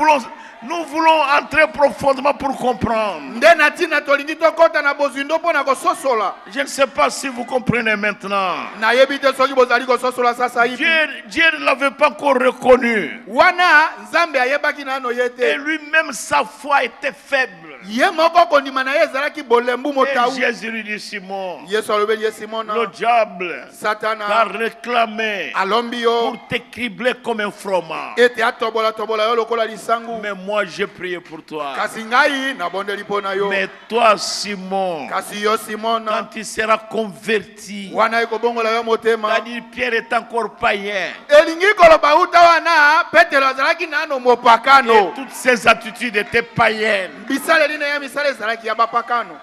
voulons entrer profondément pour comprendre. Nde na tina tolingi tokota na bozindo mpo na kososola. Je ne sais pas si vous comprenez maintenant. Nayebi te soki bozali kososola sasa hivi. Dieu ne l'avait pas encore reconnu. Wana Nzambe ayebaki nano ye Et te. lui-même, sa foi était faible. Ye moko kondima na ye ezalaki bolembu Et motawu. Jésus lui dit, Simon, Yesu alobeli ye Simona. le diable t'a Satana réclamé alombi yo pour te cribler comme un froment. ete atobola yo lokola lisangu. Mais moi, j'ai prié pour toi. Kasi ngai nabondeli mpo na yo. Mais toi, Simon, Kasi yo Simona quand tu seras converti, wana ekobongola yo motema. c'est-à-dire Pierre est encore païen. Elingi koloba uta wana Petero azalaki nano Et mopakano. toutes ses attitudes étaient païennes. Bisaleli na ye misala ezalaki ya bapakano.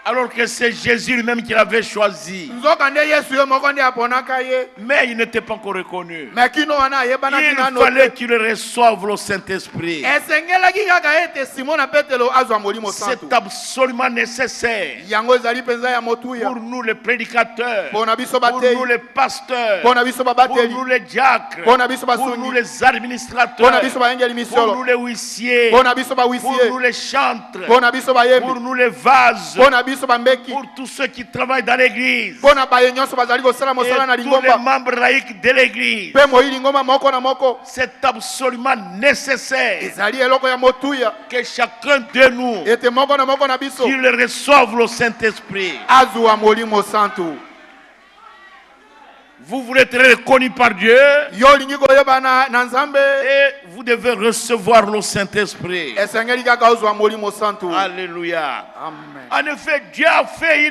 Alors que c'est Jésus lui-même qui l'avait choisi. Nzoka nde Yesu yo moko nde aponaka ye. Mais il n'était pas encore reconnu. Me kino wana ayebanaki Il nano. fallait qu'il reçoive le Saint-Esprit. Esengelaki kaka ete Simona Petero azwa molimo santu. C'est absolument nécessaire Yango ezali penza ya motuya. pour nous les prédicateurs, Pona biso pour batei. nous les pasteurs, Pona biso pour babateli. nous les diacres, Pona biso pour basungi. nous les Pona administrateurs, biso bayengeli pour misiolo. nous les huissiers, Pona biso pour bawisie. nous les chantres, Pona biso bayembi. pour nous les vases, Pona biso bambeki. pour tous ceux qui travaillent dans l'église Pona baye nyonso bazali kosala et mosala na tous les lingomba. membres laïcs de l'église. Pe moyili ngomba moko na moko. C'est absolument nécessaire Ezali eloko ya motuya. que chacun de nous Ete moko na biso. qu'il reçoive le Saint-Esprit. Azwa molimo santu. Vous voulez être reconnu par Dieu Yo lingi koyeba na Nzambe. et vous devez recevoir le Saint-Esprit. Esengeli kaka ozwa molimo santu. Alléluia. Amen. En effet, Dieu a fait,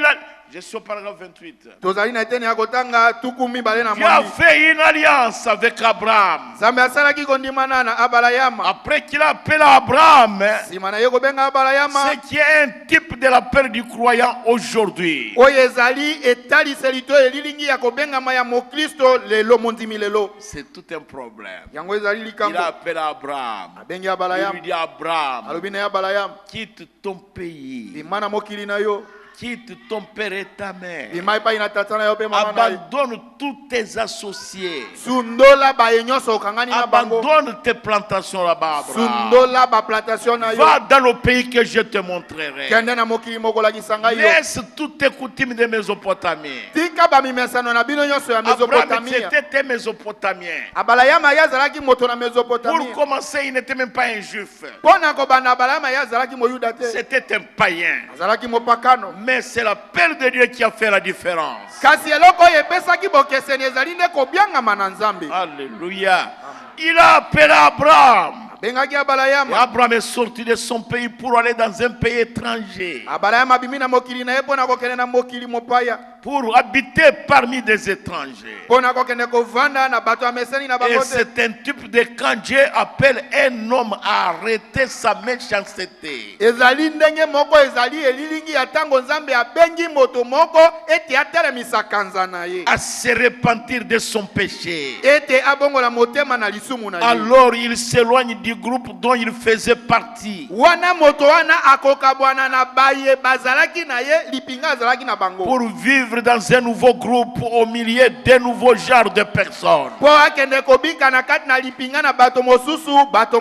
je suis au paragraphe 28. Tozali na eteni ya kotanga tuku mibale na Dieu a mwambi. fait une alliance avec Abraham. Nzambe asalaki kondimana na Abalayama. Après qu'il a appelé Abraham, Sima na ye kobenga Abalayama. ce qui est un type de la peur du croyant aujourd'hui. Oyo ezali etaliseli to elilingi ya kobengama ya mokristo lelo mondimi lelo. C'est tout un problème. Yango ezali Il likambo. a appelé Abraham. Abengi Il Abalayama. lui dit Abraham, Alobi na ye Abalayama. quitte ton pays, Bimana mokili na yo. quitte ton père et ta mère, Bima epai na tata na yo pe mama na yo. abandonne tous tes associés, Sundola baye nyonso okangani na bango. abandonne tes plantations là-bas, Abraham. Sundola ba plantation na yo. Va dans le pays que je te montrerai. Kende na mokili moko lakisa ngai yo. Laisse toutes tes coutumes de Mésopotamie. Tika bamimesano na bino nyonso ya Abraham, Mésopotamie. c'était un Mésopotamien. Abalayama ye azalaki moto na Pour Mésopotamie. commencer, il n'était même pas un juif. Mpona kobanda Abalayama ye azalaki moyuda te. C'était un païen. Azalaki mopakano. Mais c'est la peur de Dieu qui a fait la différence. Kasi eloko oyo epesaki bokeseni ezali nde kobiangama na Nzambe. Alléluia. Il a appelé Abraham. bengaki Et Abalayama. Abraham est sorti de son pays pour aller dans un pays étranger, Abalayama bimina mokili na ye pona kokende na mokili mopaya. pour habiter parmi des étrangers. Pona kokende kovanda na bato ameseni na Et bango te. c'est un type de quand Dieu appelle un homme à arrêter sa méchanceté. Ezali ndenge moko ezali elilingi ya tango Nzambe abengi moto moko ete atelemisa kanza na ye. À se repentir de son péché. Ete abongola motema na lisumu na ye. Alors il s'éloigne du groupe dont il faisait partie, Wana moto wana akokabwana na baye bazalaki na ye lipinga azalaki na bango. pour vivre dans un nouveau groupe au milieu d'un nouveau genre de personnes. Po akende kobika na kati na lipinga na bato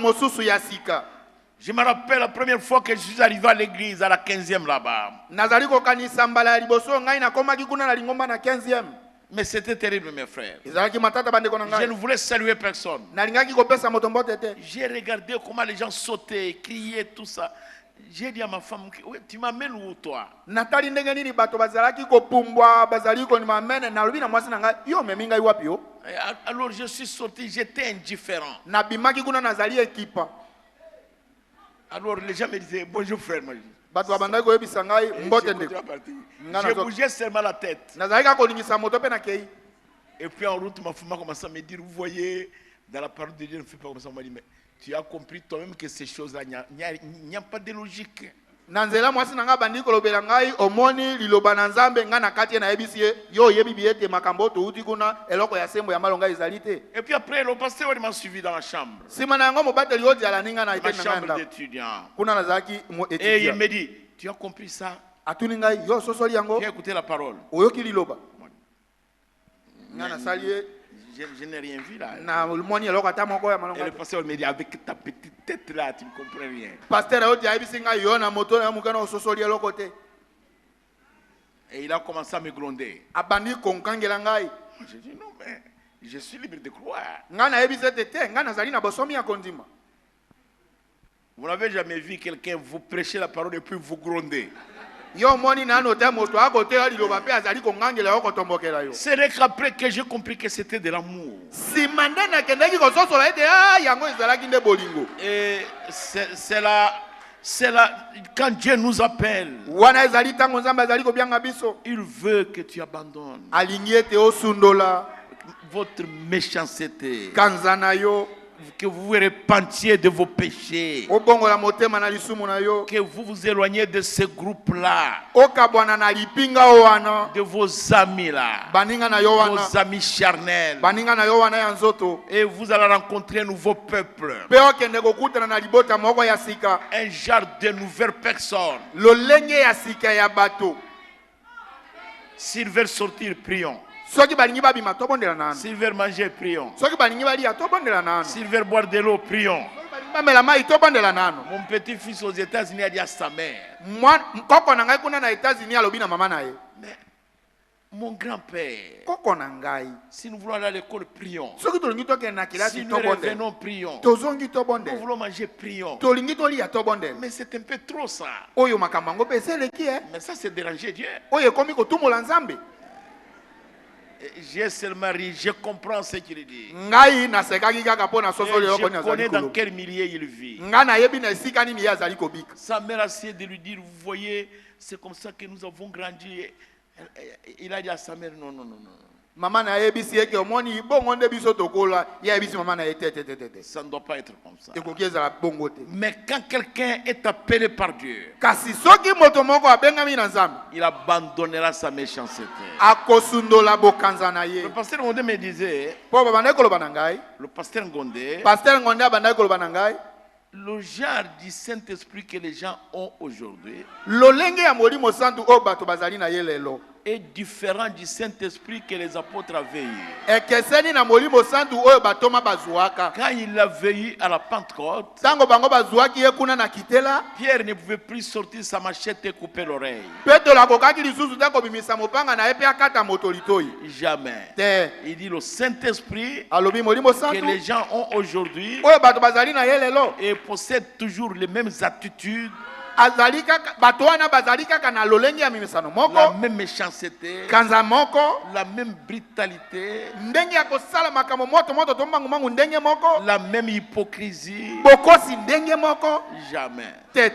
mosusu ya sika. Je me rappelle la première fois que je suis arrivé à l'église, à la 15e là-bas. Nazali kokanisa mbala ya liboso ngai na komaki kuna na lingomba na 15e. Mais c'était terrible, mes frères. Ezalaki matata bandeko na Je ngai. ne voulais saluer personne. Nalingaki kopesa moto mbote te. J'ai regardé comment les gens sautaient, criaient, tout ça. J'ai dit à ma femme, ouais, tu m'amènes où toi? Natali ndenge nini bato bazalaki kopumbwa bazali konima mene na lobi na mwasi na ngai yo memi ngai wapi yo? Et alors je suis sorti, j'étais indifférent. Na bimaki kuna nazali ekipa. Alors les gens me disaient, bonjour frère. Moi, Bato babandaki koyebisa ngai mbote j'ai ndeko. j'ai bougé seulement la tête. Nazali ka kolingisa moto pe na kei. Et puis en route, ma femme a commencé à me dire, vous voyez, dans la parole de Dieu, ne fais pas comme ça. On m'a dit, mais tu as compris toi-même que ces choses-là, il n'y a pas de logique. Na nzela mwasi na ngai bandi kolobela ngai omoni liloba na Nzambe ngai na kati na yebisi ye yo yebi biete makambo to uti kuna eloko ya sembo ya malonga ezali te. Et puis après, le pasteur m'a suivi dans la chambre. Sima na yango mobateli oti ala ninga na Ma ite na chambre nganda. d'étudiant. Kuna nazalaki Et il étudiant. me dit, tu as compris ça? Atuni ngai yo sosoli yango Tu as écouté la parole? oyoki liloba. Nga na sali ye Je n'ai rien vu là. na moni eloko ata moko ya Et malonga. le pasteur me dit, avec ta petite tête là, tu ne comprends rien. Pasteur oti ayebisi ngai yo na moto na mukana ososoli eloko te. Et il a commencé à me gronder. Abandi konkangela ngai. J'ai dit, non, mais je suis libre de croire. Nga na yebisi te te nga nazali na bosomi ya kondima. Vous n'avez jamais vu quelqu'un vous prêcher la parole et puis vous gronder. Yo moni na no te moto akote ya liloba pe azali kongangela yo kotombokela yo. C'est vrai qu'après que j'ai compris que c'était de l'amour. Si mande na kendeki kososola ete yango ezalaki nde bolingo. Et c'est là, quand Dieu nous appelle, Wana ezali tango Nzambe azali kobianga biso. il veut que tu abandonnes Alingi ete osundola votre méchanceté, kanza na yo. que vous vous repentiez de vos péchés, Obongola motema na lisumu na yo. que vous vous éloignez de ce groupe-là, Okabwana na lipinga wana. de vos amis là, Baninga na yo wana. vos amis charnels, Baninga na yo wana ya nzoto. et vous allez rencontrer un nouveau peuple, Pe okende kokutana na libota moko ya sika. un genre de nouvelles personnes. Lolenge ya sika ya bato. S'ils veulent sortir, prions. Soki balingi babima tobondela nanu. S'ils veulent manger, prions. Soki balingi balia tobondela nanu. S'ils veulent boire de l'eau, prions. Soki balingi bamela mai tobondela nanu. Mon petit-fils aux États-Unis a dit à sa mère, Koko na ngai kuna na États-Unis alobi na mama na ye. mais mon grand-père, Koko na ngai. si nous voulons aller à l'école, prions. Soki tolingi tokende na Si kilasi nous tobondela. revenons, prions. Tozongi Nous tobondela. voulons manger, prions. Tolingi tolia tobondela. Mais c'est un peu trop ça. Oyo makambo yango pe eseleki Mais ça, c'est déranger Dieu. oyo ekomi kotumula Nzambe. J'ai seulement ri, je comprends ce qu'il dit. Ngai nasekaki kaka mpo na Et sosoli eloko nini je connais azali dans koloba. quel milieu il vit. Ngai nayebi na esika nini ye azali kobika. Sa mère a essayé de lui dire, vous voyez, c'est comme ça que nous avons grandi. Il a dit à sa mère, non, non, non, non. Mama na yebisi eke omoni bongo nde biso tokola ye yebisi mama na ye te. Ça ne doit pas être comme ça. Ekoki ezala bongo te. Mais quand quelqu'un est appelé par Dieu, Kasi soki moto moko abengami na Nzambe il abandonnera sa méchanceté. akosundola bokanza na ye. Le pasteur Ngondé me disait, Po babandaki koloba na ngai. le pasteur Ngondé, Pasteur Ngonde abandaki koloba na ngai. le genre du Saint-Esprit que les gens ont aujourd'hui Lolenge ya Molimo Santu oyo bato bazali na ye lelo. est différent du Saint-Esprit que les apôtres avaient eu. Ekeseni na Molimo Santu oyo batoma bazuaka. Quand il a veillé à la Pentecôte, Tango bango bazuaki ye kuna na kitela. Pierre ne pouvait plus sortir sa machette et couper l'oreille. Petro akokaki lisusu te kobimisa mopanga na ye pe akata moto litoi. Jamais. Te Il dit le Saint-Esprit alobi Molimo que Santu les gens ont aujourd'hui oyo bato bazali na ye lelo. et possèdent toujours les mêmes attitudes, azalika bato wana bazalika kana lolenge ya mimisano la moko même méchanceté, kanza moko la même brutalité, ndenge ya kosala makambo moto to mangu ndenge moko la même hypocrisie. bokosi ndenge moko Jamais. te.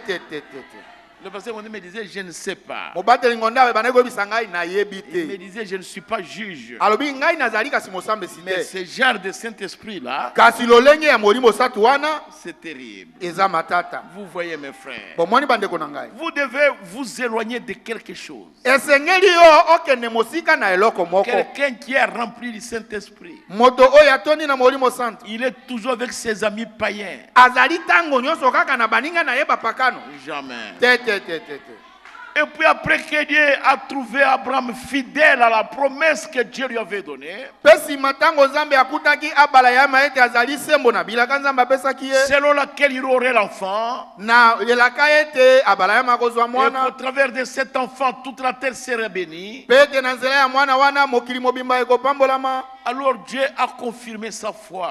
Le pasteur me disait, je ne sais pas. mobateli ngonda we baneko bisa ngai na yebi Il me te disait, je ne suis pas juge. alobi ngai nazalika si mosambe si Mais te ce genre de Saint-Esprit-là, kasi lolenge ya molimo satu wana c'est terrible. eza matata Vous voyez mes frères, bomoni bandeko na ngai vous devez vous éloigner de quelque chose. esengeli yo okende mosika na eloko moko Quelqu'un qui est rempli du Saint-Esprit, moto oyo atoni na molimo santo il est toujours avec ses amis païens. azali ntango nyonso kaka na baninga na ye bapakano Jamais. te. Et puis après que Dieu a trouvé Abraham fidèle à la promesse que Dieu lui avait donnée, mpe nsima ntango nzambe akutaki abala yama ete azali sembo na bilaka nzambe apesaki ye selon laquelle il aurait l'enfant, na elaka ete abala yama akozwa et mwana qu'au travers de cet enfant, toute la terre serait bénie. mpe ete na nzela ya mwana wana mokili mobimba ekopambolama Alors Dieu a confirmé sa foi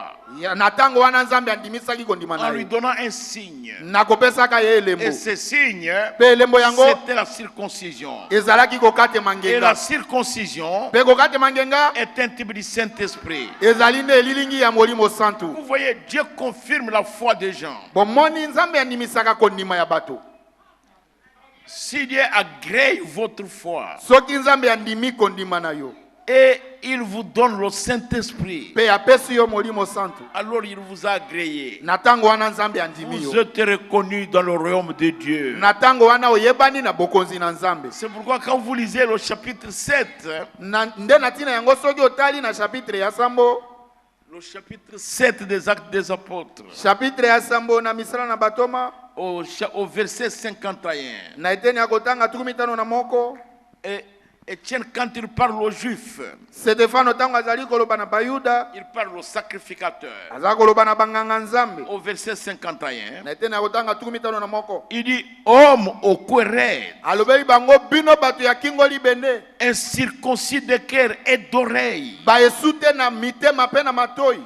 na ntango wana nzambe andimisaki kondima en na lui ye donnant un signe. nakopesaka ye elembo Et ce signe, mpe elembo yango c'était la circoncision. ezalaki kokatema Et la ngenga circoncision mpe kokatema ngenga est un type du Saint-Esprit. ezali nde elilingi ya molimo santu Vous voyez, Dieu confirme la foi des gens. bomoni nzambe andimisaka kondima ya bato Si Dieu agrée votre foi soki nzambe andimi kondima na yo et il vous donne le Saint-Esprit, mpe apesi yo molimo santu alors il vous a agréé. na ntango wana nzambe andimi Vous yo êtes reconnu dans le royaume de Dieu. na ntango wana oyebani na bokonzi na nzambe C'est pourquoi quand vous lisez le chapitre 7, nde na ntina yango soki otali na chapitre ya sambo le chapitre 7 des Actes des Apôtres, chapitre ya sambo na misala na batoma au verset 51, na eteni ya kotanga 15 na moko et Étienne, quand il parle aux Juifs, Stefano ntango azali koloba na bayuda il parle au sacrificateur. azali koloba na banganga nzambe Au verset 51, na eteni ya kotanga 15 na moko il dit, homme au querelle, alobeli bango bino bato ya kingo libende incirconcis de cœur et d'oreille, baesu te na mitema mpe na matoi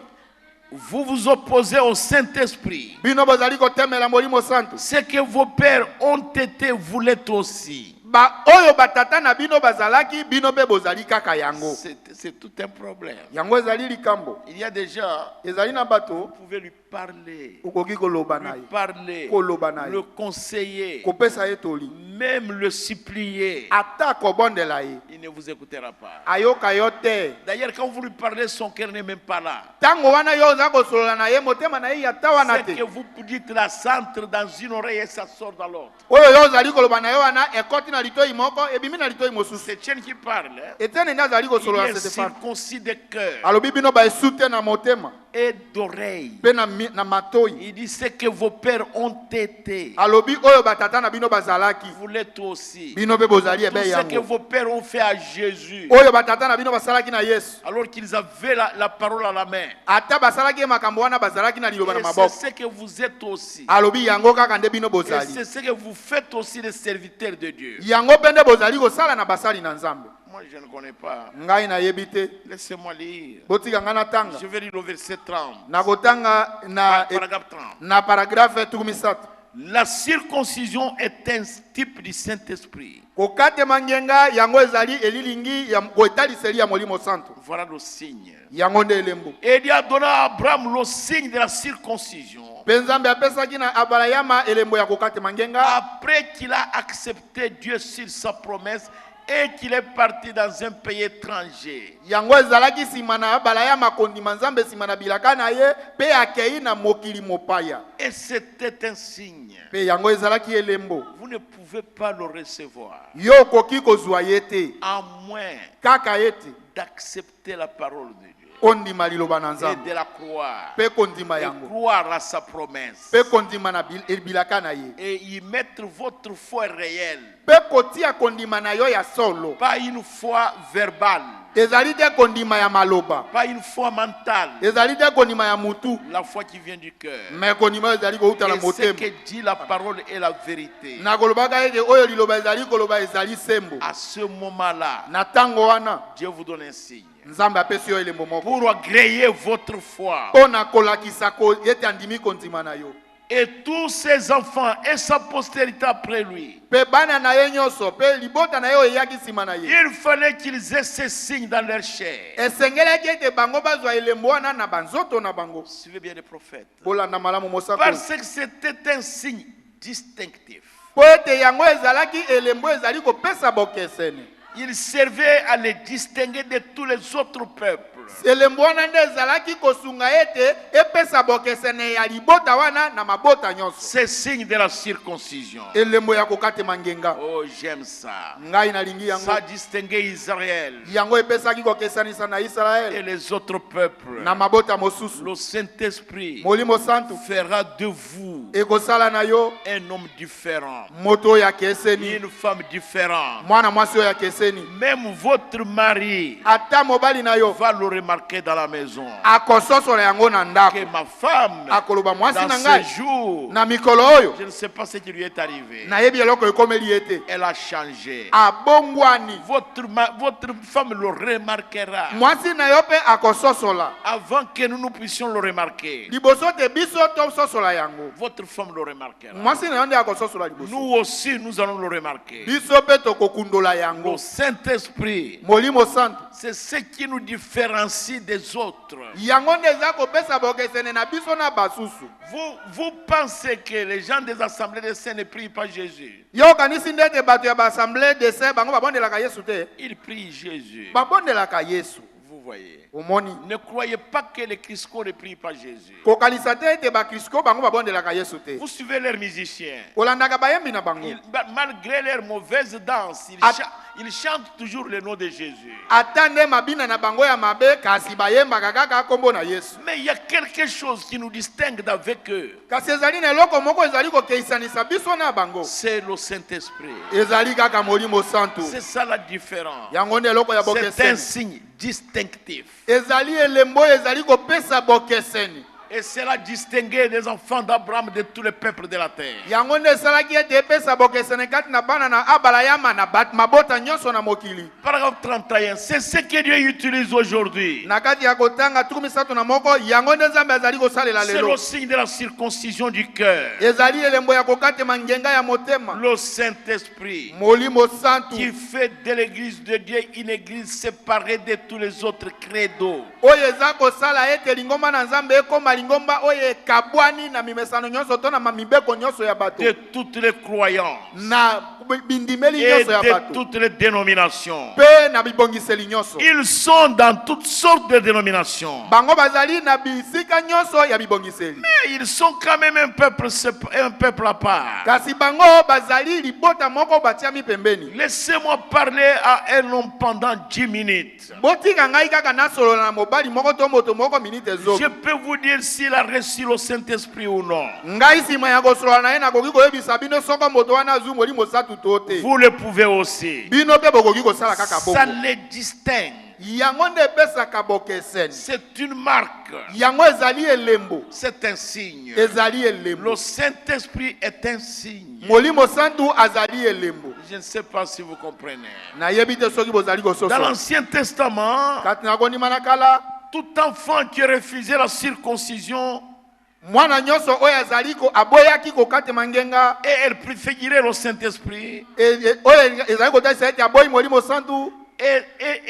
vous vous opposez au Saint-Esprit. bino bozali kotemela molimo santu Ce que vos pères ont été, vous l'êtes aussi. ba oyo batata na bino bazalaki bino mpe bozali kaka yango C'est tout un problème. yango ezali likambo Il y a des gens, ezali na bato vous pouvez lui parler, okoki koloba na ye koloba na le ye conseiller, kopesa ye toli même le supplier. ata kobondela ye Il ne vous écoutera pas. ayoka yo te D'ailleurs, quand vous lui parlez, son cœur n'est même pas là. ntango wana yo oza kosolola na ye motema na ye yata wana Ce te que vous dites là, ça entre dans une oreille et ça sort dans l'autre. oyo yo ozali koloba na ye wana ekoti na litoi moko ebimi na litoi mosusu C'est Étienne qui parle. Hein? etene nde azali Il kosolola est Stefano circoncis de cœur alobi bino baesu te na motema et d'oreille. mpe na matoi Il dit ce que vos pères ont été, alobi oyo batata na bino bazalaki vous l'êtes aussi. bino mpe bozali Tout ebe ce que yango vos pères ont fait à Jésus, oyo batata na bino basalaki na yesu alors qu'ils avaient la parole à la main. ata basalaki ye makambo wana bazalaki na liloba na Et c'est maboko ce que vous êtes aussi. alobi yango kaka nde bino Et bozali c'est ce que vous faites aussi les serviteurs de Dieu. yango mpe nde bozali kosala na basali na nzambe Moi, je ne connais pas. ngai nayebi te Laissez-moi lire. botika ngai natanga Je vais lire le verset 30. nakotanga Paragraphe 30. na paragrafe 13 La circoncision est un type du Saint-Esprit. kokatema ngenga yango ezali elilingi ya koetaliseli ya molimo santo Voilà le signe. yango nde elembo Et Dieu a donné à Abraham le signe de la circoncision mpe nzambe apesaki na abalayama elembo ya kokatema ngenga après qu'il a accepté Dieu sur sa promesse et qu'il est parti dans un pays étranger. yango ezalaki nsima na abalayama kondima nzambe nsima na bilaka na ye mpe akei na mokili mopaya Et c'était un signe. mpe yango ezalaki elembo Vous ne pouvez pas le recevoir yo okoki kozwa ye te à moins kaka ete d'accepter la parole de Dieu kondima liloba na et nzambe de la croire. mpe kondima Et yango croire à sa promesse. mpe kondima na bilaka na ye Et y mettre votre foi réelle. mpe kotia kondima na yo ya solo Pas une foi verbale. ezali te kondima ya maloba Pas une foi mentale. ezali te kondima ya mutu La foi qui vient du cœur. me kondima oyo ezali kouta na Et ce motema que dit la parole est la vérité. nakolobaka ete oyo liloba ezali koloba ezali sembo À ce moment-là, na ntango wana Dieu vous donne un signe. nzambe apesi yo elembo moko Pour agréer votre foi. mpo na kolakisa ete andimi kondima na yo et tous ses enfants et sa postérité après lui. Pe bana na ye nyonso pe libota na yo eyaki nsima na ye. Il fallait qu'ils aient ces signes dans leur chair. Esengelaki ete bango bazwa elembo wana na banzoto na bango. Suivez bien les prophètes. Bolanda malamu mosako. Parce que c'était un signe distinctif. Po ete yango ezalaki elembo ezali kopesa bokeseni. Il servait à les distinguer de tous les autres peuples. Elembo wana nde ezalaki kosunga ete epesa bokeseni ya libota wana na mabota nyonso. C'est signe de la circoncision. Elembo ya kokatema ngenga. Oh, j'aime ça. Ngai nalingi yango. Ça distinguait Israël Yango epesaki kokesanisa na et Israel les autres peuples. na mabota mosusu. Le Saint-Esprit Molimo santu fera de vous ekosala na yo un homme différent, moto ya keseni, une femme différente. mwana mwasi oyo ya keseni. Même votre mari Ata mobali na yo va le remarquer dans la maison. akososola yango na Que ndako. ma femme, Akoloba mwasi dans na ngai ce jour, na mikolo oyo je ne sais pas ce qui lui est arrivé. nayebi eloko ekomeli ye te. Elle a changé. Abongwani. Votre femme le remarquera Mwasi na yo mpe akososola. avant que nous puissions le remarquer. Liboso te biso tososola yango. Votre femme le remarquera. Mwasi na yo nde akososola liboso. Nous aussi, nous allons le remarquer. Biso mpe tokokundola yango. Le Saint-Esprit, Molimo santu. c'est ce qui nous différencie des autres. Yango nde eza kopesa bokeseni na biso na basusu. Vous pensez que les gens des assemblées de saints ne prient pas Jésus? Yo kanisi ndete bato ya baassemblée de saints bango babondelaka Yesu te. Ils prient Jésus. Babondelaka Yesu. Vous voyez. Omoni. Ne croyez pas que les Christos ne prient pas Jésus. Kokalisa te ete bakristo bango babondelaka Yesu te. Vous suivez leurs musiciens. Olandaka bayembi na bango. Malgré leur mauvaise danse, ils chantent toujours le nom de Jésus. Ata nde mabina na bango ya mabe kasi bayembaka kaka kombo na Yesu. Mais il y a quelque chose qui nous distingue d'avec eux. Kasi ezali na eloko moko ezali kokeisanisa biso na bango. C'est le Saint-Esprit. Ezali kaka molimo santu. C'est ça la différence. Yango nde eloko ya C'est un bokeseni. signe distinctif. Ezali elembo ezali kopesa bokeseni. Et cela distinguait les enfants d'Abraham de tous les peuples de la terre. Yango nde esalaki ete epesa bokeseni kati na bana na Abrahama na mabota nyonso na mokili. Paragraphe 31. C'est ce que Dieu utilise aujourd'hui. Na kati ya kotanga 31 na moko yango nde Nzambe azali kosalela C'est lelo. le signe de la circoncision du cœur. Ezali elembo ya kokatema ngenga ya motema. Le Saint-Esprit Molimo santu qui fait de l'église de Dieu une église séparée de tous les autres credos. oyo eza kosala ete lingomba na Nzambe ekoma lingomba oyo ekabwani na mimesano nyonso to na mibeko nyonso ya bato De toutes les croyances na bindimeli et nyonso ya de bato toutes les dénominations. mpe na bibongiseli nyonso. Ils sont dans toutes sortes de dénominations. Bango bazali na bisika nyonso ya bibongiseli. Mais ils sont quand même un peuple à part. Kasi bango bazali libota moko batiami pembeni. Laissez-moi parler à un homme pendant 10 minutes. Botika ngai kaka nasolola na mobali moko to moto moko minute Je ezomi. peux vous dire s'il a reçu le Saint-Esprit ou non. Ngai nsima ya kosolola na ye nakoki koyebisa bino soko moto wana azwi molimo satu to te. Vous le pouvez aussi. Bino mpe bokoki kosala kaka Ça bongo. les distingue. Yango nde epesaka bokeseni. C'est une marque. Yango ezali elembo. C'est un signe. Ezali elembo. Le Saint-Esprit est un signe. Molimo santu azali elembo. Je ne sais pas si vous comprenez. Nayebi te soki bozali Dans kososo. l'Ancien Testament, Kati na kondima na kala tout enfant qui refusait la circoncision, mwana nyonso oyo azali aboyaki kokatema ngenga et elle préférait le Saint-Esprit, oyo ezali kotalisa ete aboyi molimo santu et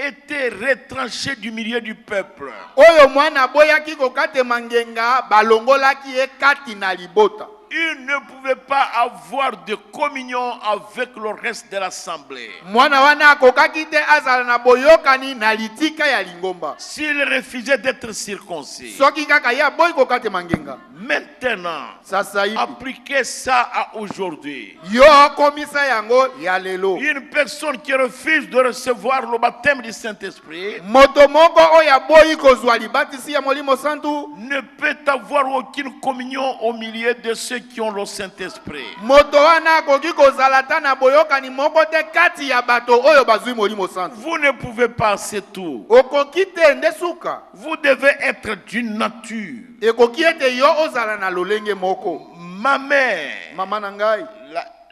était retranché du milieu du peuple. oyo mwana aboyaki kokatema ngenga balongolaki ye kati na libota. Il ne pouvait pas avoir de communion avec le reste de l'assemblée. Mwana wana akokaki te azala na boyokani na litika ya lingomba. S'il refusait d'être circoncis. Soki kaka ye aboyi kokatema ngenga. Maintenant, Sasa hivi appliquez ça à aujourd'hui. yo komisa yango ya lelo. Une personne qui refuse de recevoir le baptême du Saint-Esprit Moto moko oyo aboyi kozwa libatisi ya molimo santu ne peut avoir aucune communion au milieu de ceux qui ont le Saint-Esprit. moto wana akoki kozala ta na boyokani moko te kati ya bato oyo bazwi molimo santu. Vous ne pouvez pas, c'est tout. Okoki te nde suka. Vous devez être d'une nature. Ekoki ete yo ozala na lolenge moko. Ma mère, Mama na ngai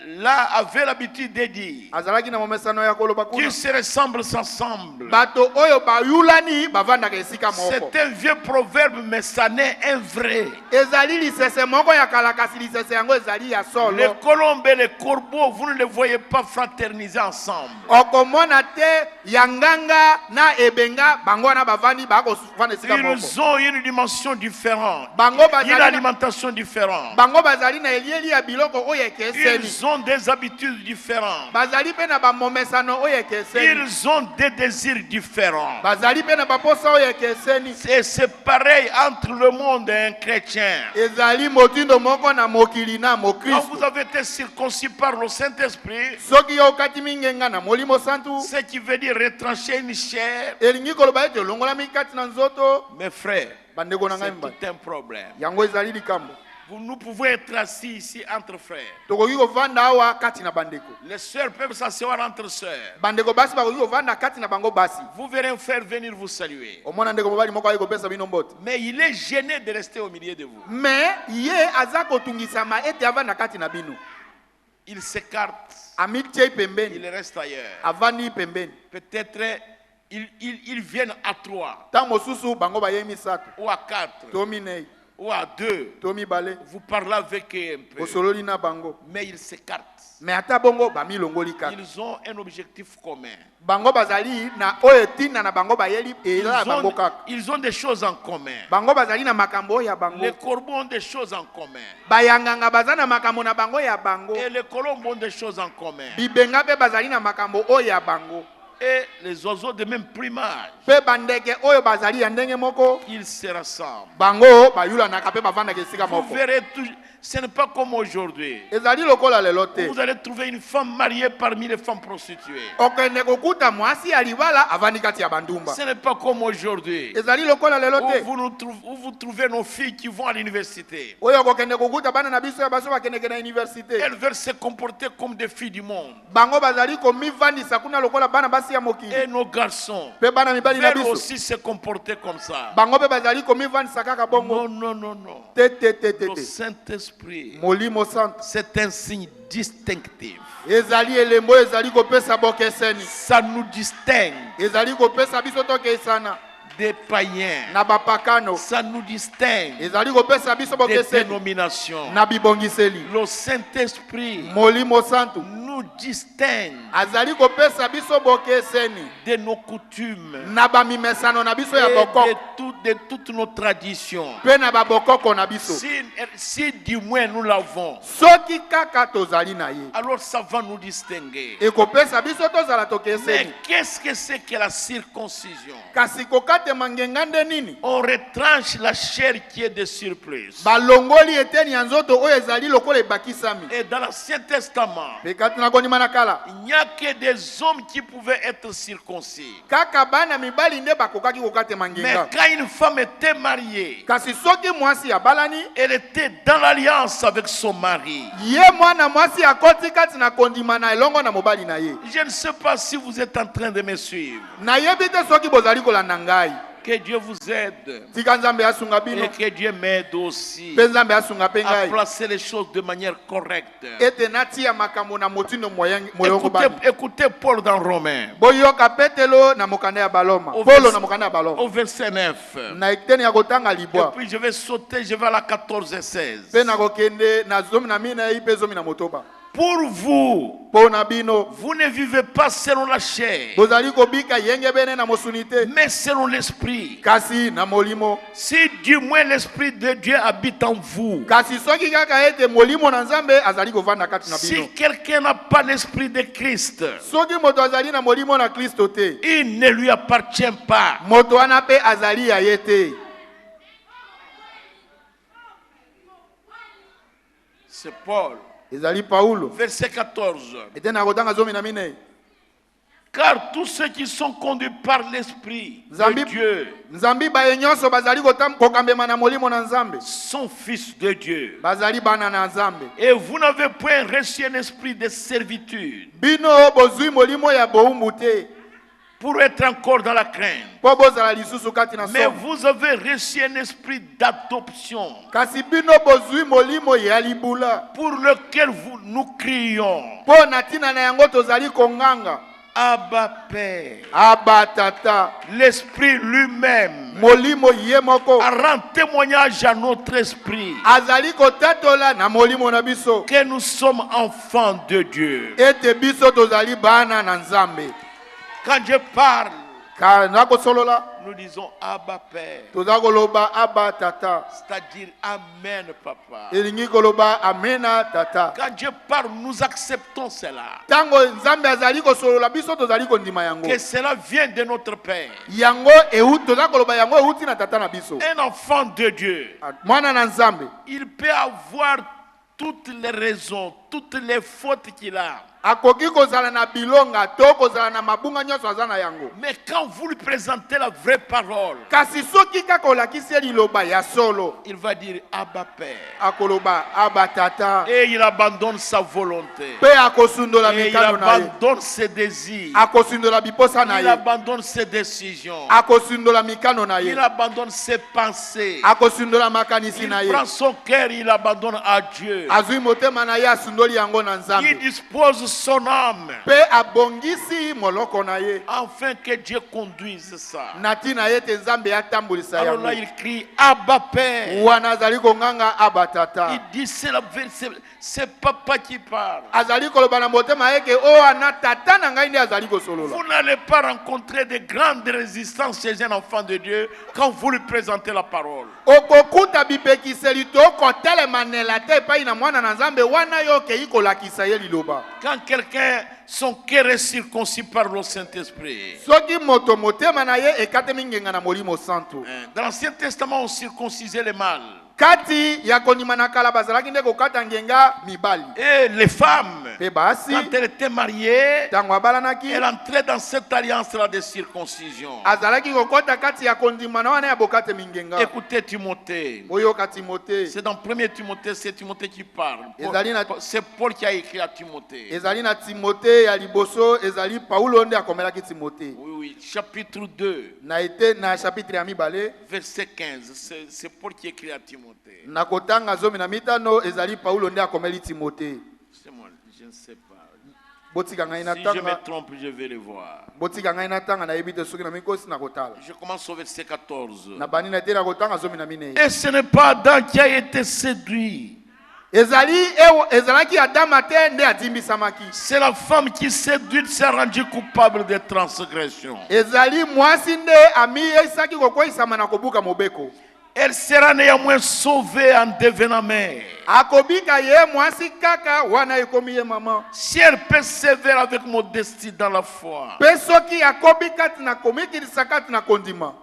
là avait l'habitude de dire azalaki na momesano ya koloba kuna qu'ils se ressemblent ensemble. bato oyo bayulani bavandaka esika moko. C'est un vieux proverbe, mais ça n'est un vrai. Ezali lisese moko ya kala kasi lisese yango ezali ya solo. Les colombes et les corbeaux, vous ne les voyez pas fraterniser ensemble. Okomona te yanganga na ebenga bango na bavandi bako fana esika moko. Ils ont une dimension différente, Bango une bazali alimentation différente. bango bazali na elieli ya biloko oyo ekeseni. Ils ont des habitudes différentes. Bazali pe na bamomesano oyo ekeseni. Ils ont des désirs différents. Bazali pe na baposa oyo ekeseni. Et c'est pareil entre le monde et un chrétien. Ezali motindo moko na mokili na Quand mokristo. vous avez été circoncis par le Saint-Esprit, Soki yo okati mingenga na molimo santu ce qui veut dire retrancher une chair, elingi koloba ete longola mikati na nzoto mes frères, bandeko na ngai c'est mbala. tout un problème. Yango ezali likambo. Nous pouvons être assis ici entre frères. Tokoki kovanda awa kati na bandeko. Les sœurs peuvent s'asseoir entre sœurs. Bandeko basi bakoki kovanda kati na bango basi. Vous verrez un frère venir vous saluer. Omona ndeko mobali moko ayi kopesa bino mbote. Mais il est gêné de rester au milieu de vous. Mais ye aza kotungisama ete avanda kati na bino. Il s'écarte. Amitie pembeni. Il reste ailleurs. Avandi pembeni. Peut-être ils viennent à 3 Tant mosusu bango baye misato. ou à 4 To minei. ou à 2. To mibale. Vous parlez avec eux un peu. Osololi na bango. Mais ils s'écartent. Mais ata bongo bami longoli kaka. Ils ont un objectif commun. Bango bazali na oyo tina na bango bayeli ela bango kaka. Ils ont des choses en commun. Bango bazali na makambo ya bango. Les corbeaux ont des choses en commun. Bayanganga baza na makambo na bango ya bango. Et les colombes ont des choses en commun. Bibenga pe bazali na makambo oyo ya bango. Et les oiseaux de même plumage, Pe bandeke oyo bazali ya ndenge moko. ils se rassemblent. Bango bayula na kape bavanda kesika Vous moko. verrez tout. Ce n'est pas comme aujourd'hui. Ezali lokola lelo te. Vous allez trouver une femme mariée parmi les femmes prostituées. Okende kokuta mwasi ya libala avandi kati ya bandumba. Ce n'est pas comme aujourd'hui. Ezali lokola lelo te. Où vous trouvez nos filles qui vont à l'université. Oyo kokende kokuta bana na biso ya baso bakende na université. Elles veulent se comporter comme des filles du monde. Bango bazali komivandisa kuna lokola bana basi ya mokili. Et nos garçons Pe bana mibali na veulent biso. aussi se comporter comme ça. Bango pe bazali komivandisa kaka bongo. Non, non, non, non. Te te te te Le te. Saint-Esprit, Molimo santo. c'est un signe distinctif. Ezali elembo ezali kopesa bokeseni. Ça nous distingue Ezali kopesa biso tokesana des païens. na bapakano. Ça nous distingue Ezali kopesa biso des bokeseni dénominations. na bibongiseli. Le Saint-Esprit Molimo santo. nous distingue Azali kopesa biso bokeseni de nos coutumes na bamimesano na biso ya et bokoko de toutes nos traditions. pe na babokoko na biso. Si du moins nous l'avons, Soki kaka tozali na ye. alors ça va nous distinguer. Ekopesa biso tozala Mais tokeseni. qu'est-ce que c'est que la circoncision? Kasi kokatema ngenga nde nini? On retranche la chair qui est de surplus. Balongoli eteni ya nzoto oyo ezali lokola ebakisami. Et dans l'Ancien Testament, Pe kati na kondima na kala. il n'y a que des hommes qui pouvaient être circoncis. Kaka bana mibali nde bakokaki kokatema Mais ngenga. quand une femme était mariée, Kasi soki mwasi abalani, elle était dans l'alliance avec son mari. ye mwana mwasi akoti kati na kondima na elongo na mobali na ye. Je ne sais pas si vous êtes en train de me suivre. Nayebi te soki bozali kolanda ngai. Que Dieu vous aide Tika Nzambe asunga bino. et que Dieu m'aide aussi Pe Nzambe asunga pe à ngai. placer les choses de manière correcte. Ete natia makambo na motindo moyongo bani. Écoutez Paul dans Romains, Boyoka petelo na mokanda ya baloma. Au Polo vers- na mokanda ya baloma. au verset 9. Na ekiteni ya kotanga Et libwa. puis je vais sauter, je vais à la 14 et 16. Pe na kokende na zomi na mina ipe zomi na motoba. Pour vous, Po na bino. vous ne vivez pas selon la chair, Bozali kobika yenge bene na mosunite. mais selon l'esprit. Kasi na molimo. Si du moins l'esprit de Dieu habite en vous. Kasi soki kaka ete molimo na Nzambe azali kovanda kati na bino. Si quelqu'un n'a pas l'esprit de Christ, Soki moto azali na molimo na Kristo te. il ne lui appartient pas. Moto wana pe azali ya ye te. C'est Paul. Ezali Paulo. Verset 14. Ete na kotanga zomi na mine. Car tous ceux qui sont conduits par l'esprit Zambi- de Dieu Nzambi baye nyonso bazali kokambema na molimo na Nzambe. sont fils de Dieu. Bazali bana na Nzambe. Et vous n'avez point reçu un esprit de servitude, Bino bozui molimo ya boumbu te. pour être encore dans la crainte. po bozala lisusu kati na Mais somo. vous avez reçu un esprit d'adoption Kasi bino bozwi molimo ya libula pour lequel nous crions po na tina na yango tozali konganga Abba Père. Abba Tata. L'esprit lui-même Molimo ye moko rend témoignage à notre esprit azali kotatola na molimo na biso que nous sommes enfants de Dieu. ete biso tozali bana na Nzambe. Quand je parle, Kana kosolola nous disons Abba Père, tozali koloba Abba Tata. c'est-à-dire Amen Papa. Elingi koloba amena tata. Quand je parle, nous acceptons cela. Tango Nzambe azali kosolola biso tozali kondima yango. Que cela vient de notre Père. Yango tozali koloba yango euti na tata na biso. Un enfant de Dieu, Mwana na Nzambe il peut avoir toutes les raisons, toutes les fautes qu'il a. akoki kozala na bilonga to kozala na mabunga nyonso aza na yango. Mais quand vous lui présentez la vraie parole, Kasi soki kaka olakisi liloba ya solo il va dire Abba Père. akoloba Abba Tata. Et il abandonne sa volonté. Pe akosundola Et il mikano na ye. abandonne ses désirs. Akosundola biposa na Il ye. abandonne ses décisions. Akosundola mikano na ye. Il abandonne ses pensées. Akosundola makanisi na Il ye. prend son cœur, il abandonne à Dieu. Azui motema na ye asundoli yango na Il Nzambe. dispose son âme Pe abongisi moloko na ye. afin que Dieu conduise ça. Nati na ye te Nzambe atambulisa Alors là, yango. il crie Abba Père. Wana azali konganga Abba Tata. Il dit c'est la vérité, c'est papa qui parle. Azali koloba na motema ye ke o ana tata na ngai nde azali kosolola. Vous n'allez pas rencontrer de grandes résistances chez un enfant de Dieu quand vous lui présentez la parole. Okokuta bipekiseli to kotelema nela te epai na mwana na Nzambe wana yo okei kolakisa ye liloba. Quand quelqu'un, son cœur est circoncis par le Saint-Esprit. Soki moto motema na ye ekatemi ngenga na molimo santu. Dans l'Ancien Testament, on circoncisait les mâles. Kati ya kondima na kala bazalaki nde kokata ngenga mibali. Et les femmes, Pe basi quand elles étaient mariées, tango abalanaki elles entraient dans cette alliance-là de circoncision. azalaki kokota kati ya kondima na wana ya bokate mingenga. Écoutez Timothée. Oyoka Timote. C'est dans 1 Timothée, c'est Timothée qui parle. C'est Paul qui a écrit à Timothée. Ezali na Timote ya liboso ezali Paulo nde akomelaki Timote. Oui, oui. Chapitre 2, Na ete na chapitre ya mibale verset 15. C'est Paul qui écrit à Timothée. na kotanga zomi na mitano ezali Paulo nde akomeli Timote. C'est moi, je ne sais pas. Botika ngai na Si je me tanga trompe, je vais le voir. botika ngai na tanga na yebite soki na mikosi na kotala. Je commence au verset 14. Na bani na te na kotanga zomi na minei. Et ce n'est pas Adam qui a été séduit. Ezalaki Adama te nde adimbisamaki. C'est la femme qui séduite s'est rendue coupable de transgression. Ezali mwasi nde ami esaki kokoisama na kobuka mobeko. Elle sera néanmoins sauvée en devenant mère. Akobika ye mwasi kaka wana ekomi ye mama. Si elle persévère avec modestie dans la foi, Pe soki akobika tina komikilisa kati na kondima.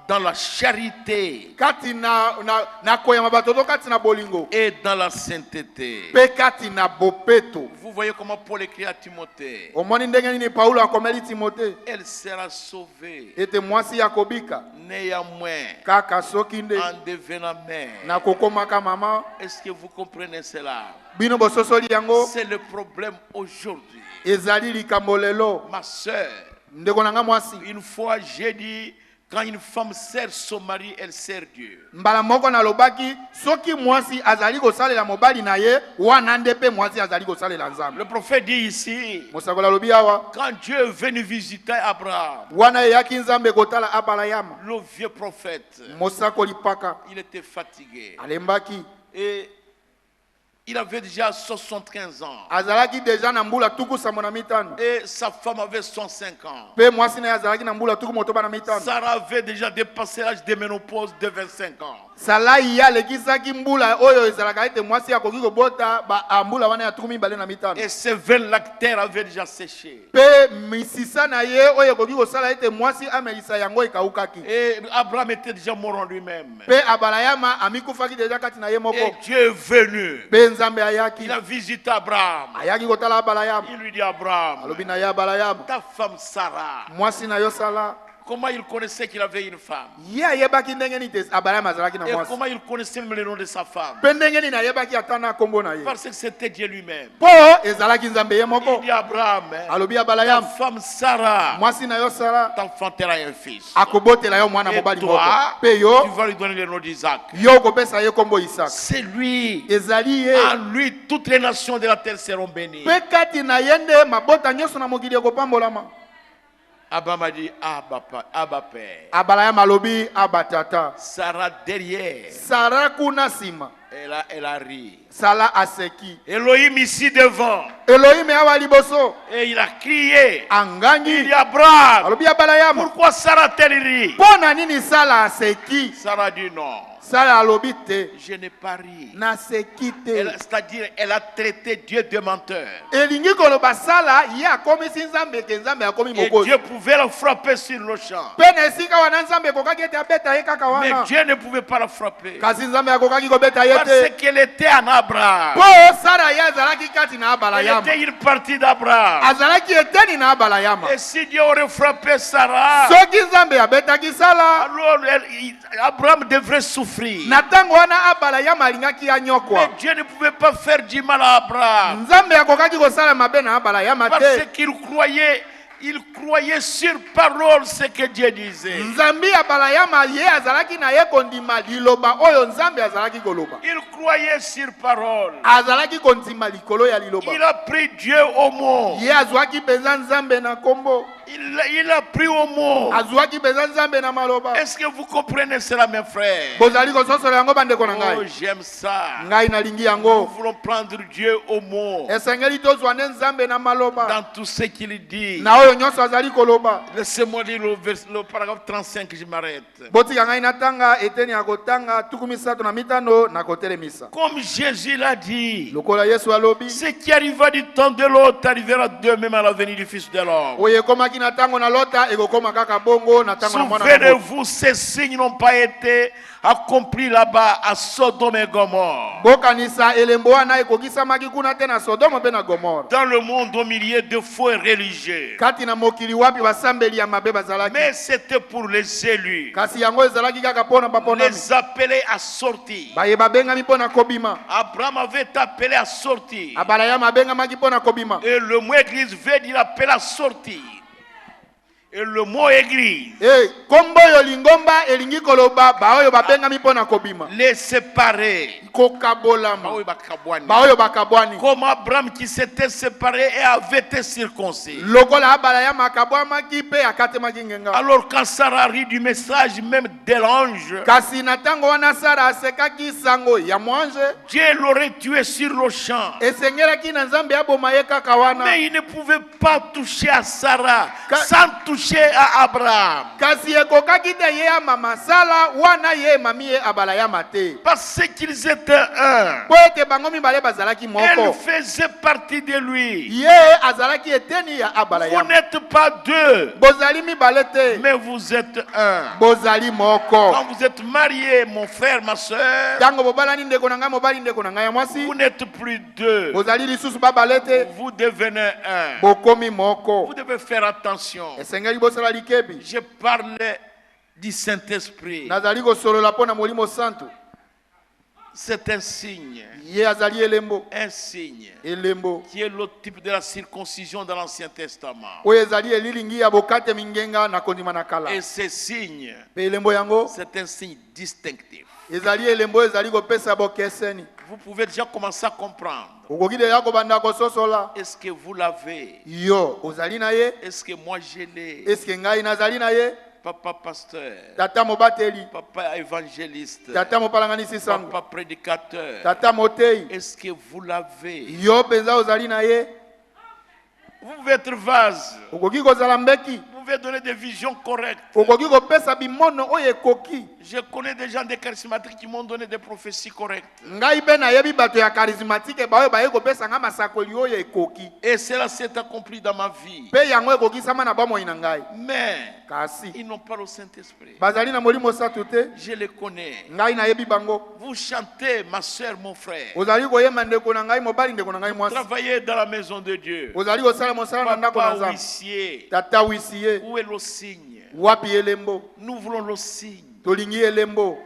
dans la charité Kati na koyama batoto kati na bolingo. et dans la sainteté. Pe kati na bopeto. Vous voyez comment Paul écrit à Timothée. Omoni ndenge nini Paulo akomeli Timote. Elle sera sauvée Ete mwasi akobika néanmoins kaka soki nde en devenant mère. na kokomaka mama. Est-ce que vous comprenez cela? Bino bososoli yango C'est le problème aujourd'hui. ezali likambo lelo. Ma soeur, Ndeko nanga mwasi. une fois j'ai dit, quand une femme sert son mari, elle sert Dieu. Mbala moko na lobaki soki mwasi azali kosalela mobali na ye wana nde pe mwasi azali kosalela Nzambe. Le prophète dit ici, Mosakola lobi awa quand Dieu est venu visiter Abraham, wana eyaki Nzambe kotala Abalayama. le vieux prophète, Mosakoli paka il était fatigué. alembaki Et il avait déjà 75 ans. azalaki deja na mbula tuku sambo na mitano. Et sa femme avait 105 ans. Pe mwasi na ye azalaki na mbula tuku motoba na mitano. Sarah avait déjà dépassé l'âge de ménopause de 25 ans. Salai ya lekisaki mbula oyo ezalaka ete mwasi akoki kobota ba ambula wana ya tuku mibale na mitano. Et ses veines lactaires avaient déjà séché. Pe misisa na ye oyo ekoki kosala ete mwasi amelisa yango ekaukaki. Et Abraham était déjà mort en lui-même. Pe Abalayama amikufaki deja kati na ye Et moko. Dieu est venu. Pe Nzambe ayaki Il a visité Abraham. ayaki kotala Abalayama. Il lui dit Abraham, Alobi na ye Abalayama ta femme Sarah, mwasi na yo sala Comment il connaissait qu'il avait une femme? Ye ayebaki ndenge nini te Abraham azalaki na Et mwasi. comment il connaissait même le nom de sa femme? Pe ndenge nini ayebaki ata na kombo na ye. Parce que c'était Dieu lui-même. Po ezalaki nzambe ye moko. Il dit Abraham, Alobi ta Abraham, femme Sarah mwasi na yo Sara t'enfantera un fils. akobotela yo mwana Et mobali moko. toi, Pe tu yo vas lui donner le nom d'Isaac. yo kopesa ye kombo Isaac. C'est lui. Ezali ye. En lui, toutes les nations de la terre seront bénies. Pe kati na yende mabota nyonso na mokili ekopambolama. Abraham a dit Abba Père. Abraham alobi abatata. Sarah derrière, Sara kuna sima. elle a ri. Sala aseki. Elohim ici devant. Elohim awa liboso. Et il a crié. Il Angangi. dit Abraham, Alobi Abraham. pourquoi Sarah tel ri? Pona nini Sala aseki? Sarah dit non. Sala alobi te. Je n'ai pas ri. Na seki te. C'est-à-dire, elle a traité Dieu de menteur. Elingi koloba Sala ye akomi si nzambe ke nzambe akomi Et mokozi. Dieu pouvait la frapper sur le champ. Pene esika wana nzambe kokaki ete abeta ye kaka Mais wana. Dieu ne pouvait pas la frapper. Kasi nzambe akokaki kobeta ye Parce te. qu'elle était en Abraham. Po Sara ye azalaki kati na Elle Abraham. était une partie d'Abraham. Azalaki eteni na Abraham. Et si Dieu aurait frappé Sarah, Soki nzambe abetaki Sala. alors Abraham devrait souffrir. Na tango wana Abraham alingaki Mais anyokwa. Dieu ne pouvait pas faire du mal à Abraham. Nzambe akokaki kosala mabe na Abraham Parce te. qu'il croyait sur parole ce que Dieu disait. Nzambe Abraham ye azalaki na ye kondima liloba oyo nzambe azalaki koloba. Il croyait sur parole. Azalaki kondima likolo ya liloba. Il a pris Dieu au mot. Ye azwaki penza nzambe na kombo. Il a pris au mot. Azwaki penza nzambe na maloba. Est-ce que vous comprenez cela, mes frères? Bozali kososola yango bandeko na Oh, ngai. j'aime ça. Ngai nalingi Nous yango. voulons prendre Dieu au mot. Esengeli tozwa nde nzambe na maloba. Dans tout ce qu'il dit. Na oyo nyonso azali koloba. Laissez-moi lire le paragraphe 35, je m'arrête. Botika ngai natanga eteni ya kotanga tuku misato na mitano na kotelemisa. Comme Jésus l'a dit, Lokola Yesu alobi. ce qui arriva du temps de l'autre arrivera de même à la venue du Fils de l'homme. Oye komaki na tango na lota ekokoma kaka bongo na tango na mwana na moto. Souvenez-vous, ces signes n'ont pas été accomplis là-bas à Sodome et Gomorre. Bokanisa elembo wana ekokisamaki kuna te na Sodoma pe na Gomora. Dans le monde au milieu de faux religieux. Kati na mokili wapi basambeli ya mabe bazalaki. Mais c'était pour les élus. Kasi yango ezalaki kaka pona baponami. Les appeler à sortir. Baye babengami pona kobima. Abraham avait appelé à sortir. Abraham abengamaki pona kobima. Et le mot église veut dire appel à sortir. Et le mot église, Kombo yo lingomba elingi koloba baoyo babengami pona kobima. les séparer. Kokabolama. Baoyo bakabwani. Baoyo bakabwani. Comme Abraham qui s'était séparé et avait été circoncis. Lokola Abraham akabwamaki pe akatemaki ngenga. Alors quand Sarah rit du message même de l'ange, Kasi na tango wana Sara asekaki sango ya mwange. Dieu l'aurait tué sur le champ. Esengelaki na nzambe aboma ye kaka wana. Mais il ne pouvait pas toucher à Sarah Ka- sans toucher à Abraham. Kasi ekokaki te ye ya mama Sala wana ye mami ye Abraham te. Parce qu'ils étaient un. Po ete bango mibale bazalaki Elle moko. faisait partie de lui. Ye azalaki eteni ya Vous Abraham. n'êtes pas deux, Bozali mibale te. mais vous êtes un. Bozali moko. Quand vous êtes mariés, mon frère, ma soeur, Tango bobalani ndeko na ngai mobali ndeko na ngai ya mwasi. vous n'êtes plus deux. Bozali lisusu babale te. Vous devenez un. Bokomi moko. Vous devez faire attention. Esengeli bosala likebi. Je parle du Saint-Esprit. Nazali kosolola pona molimo santu. C'est un signe. Ye azali elembo. Un signe Elembo. qui est le type de la circoncision dans l'Ancien Testament. Oyo ezali elilingi ya bokate mingenga na kondima na kala. Et ce signe, Pe elembo yango c'est un signe distinctif. ezali elembo ezali kopesa bokeseni. Vous pouvez déjà commencer à comprendre. Okoki deja kobanda kososola. Est-ce que vous l'avez? Yo ozali na ye. Est-ce que moi je l'ai? Eske ngai nazali na ye. Papa pasteur, Tata mobateli. papa évangéliste, Tata mopalanganisi sango. papa prédicateur, Tata motei. est-ce que vous l'avez? Yo penza ozali na ye. Vous pouvez être vase, Okoki kozala mbeki. vous pouvez donner des visions correctes. Okoki kopesa bimono oyo ekoki. Je connais des gens des charismatiques qui m'ont donné des prophéties correctes. Ngai pe nayebi bato ya charismatique baoyo baye kopesa nga masakoli oyo ekoki. Et cela s'est accompli dans ma vie. Pe yango ekokisama na bomoi na ngai. Mais Kasi ils n'ont pas le Saint-Esprit. bazali na molimo satu te. Je les connais. Ngai nayebi bango. Vous chantez, ma soeur, mon frère. Ozali koyemba ndeko na ngai mobali ndeko na ngai mwasi. Travaillez dans la maison de Dieu. Ozali kosala mosala na ndako na Papa Nzambe. huissier, Tata wisiye. où est le signe? Wapi elembo. Nous voulons le signe. Tolingi elembo.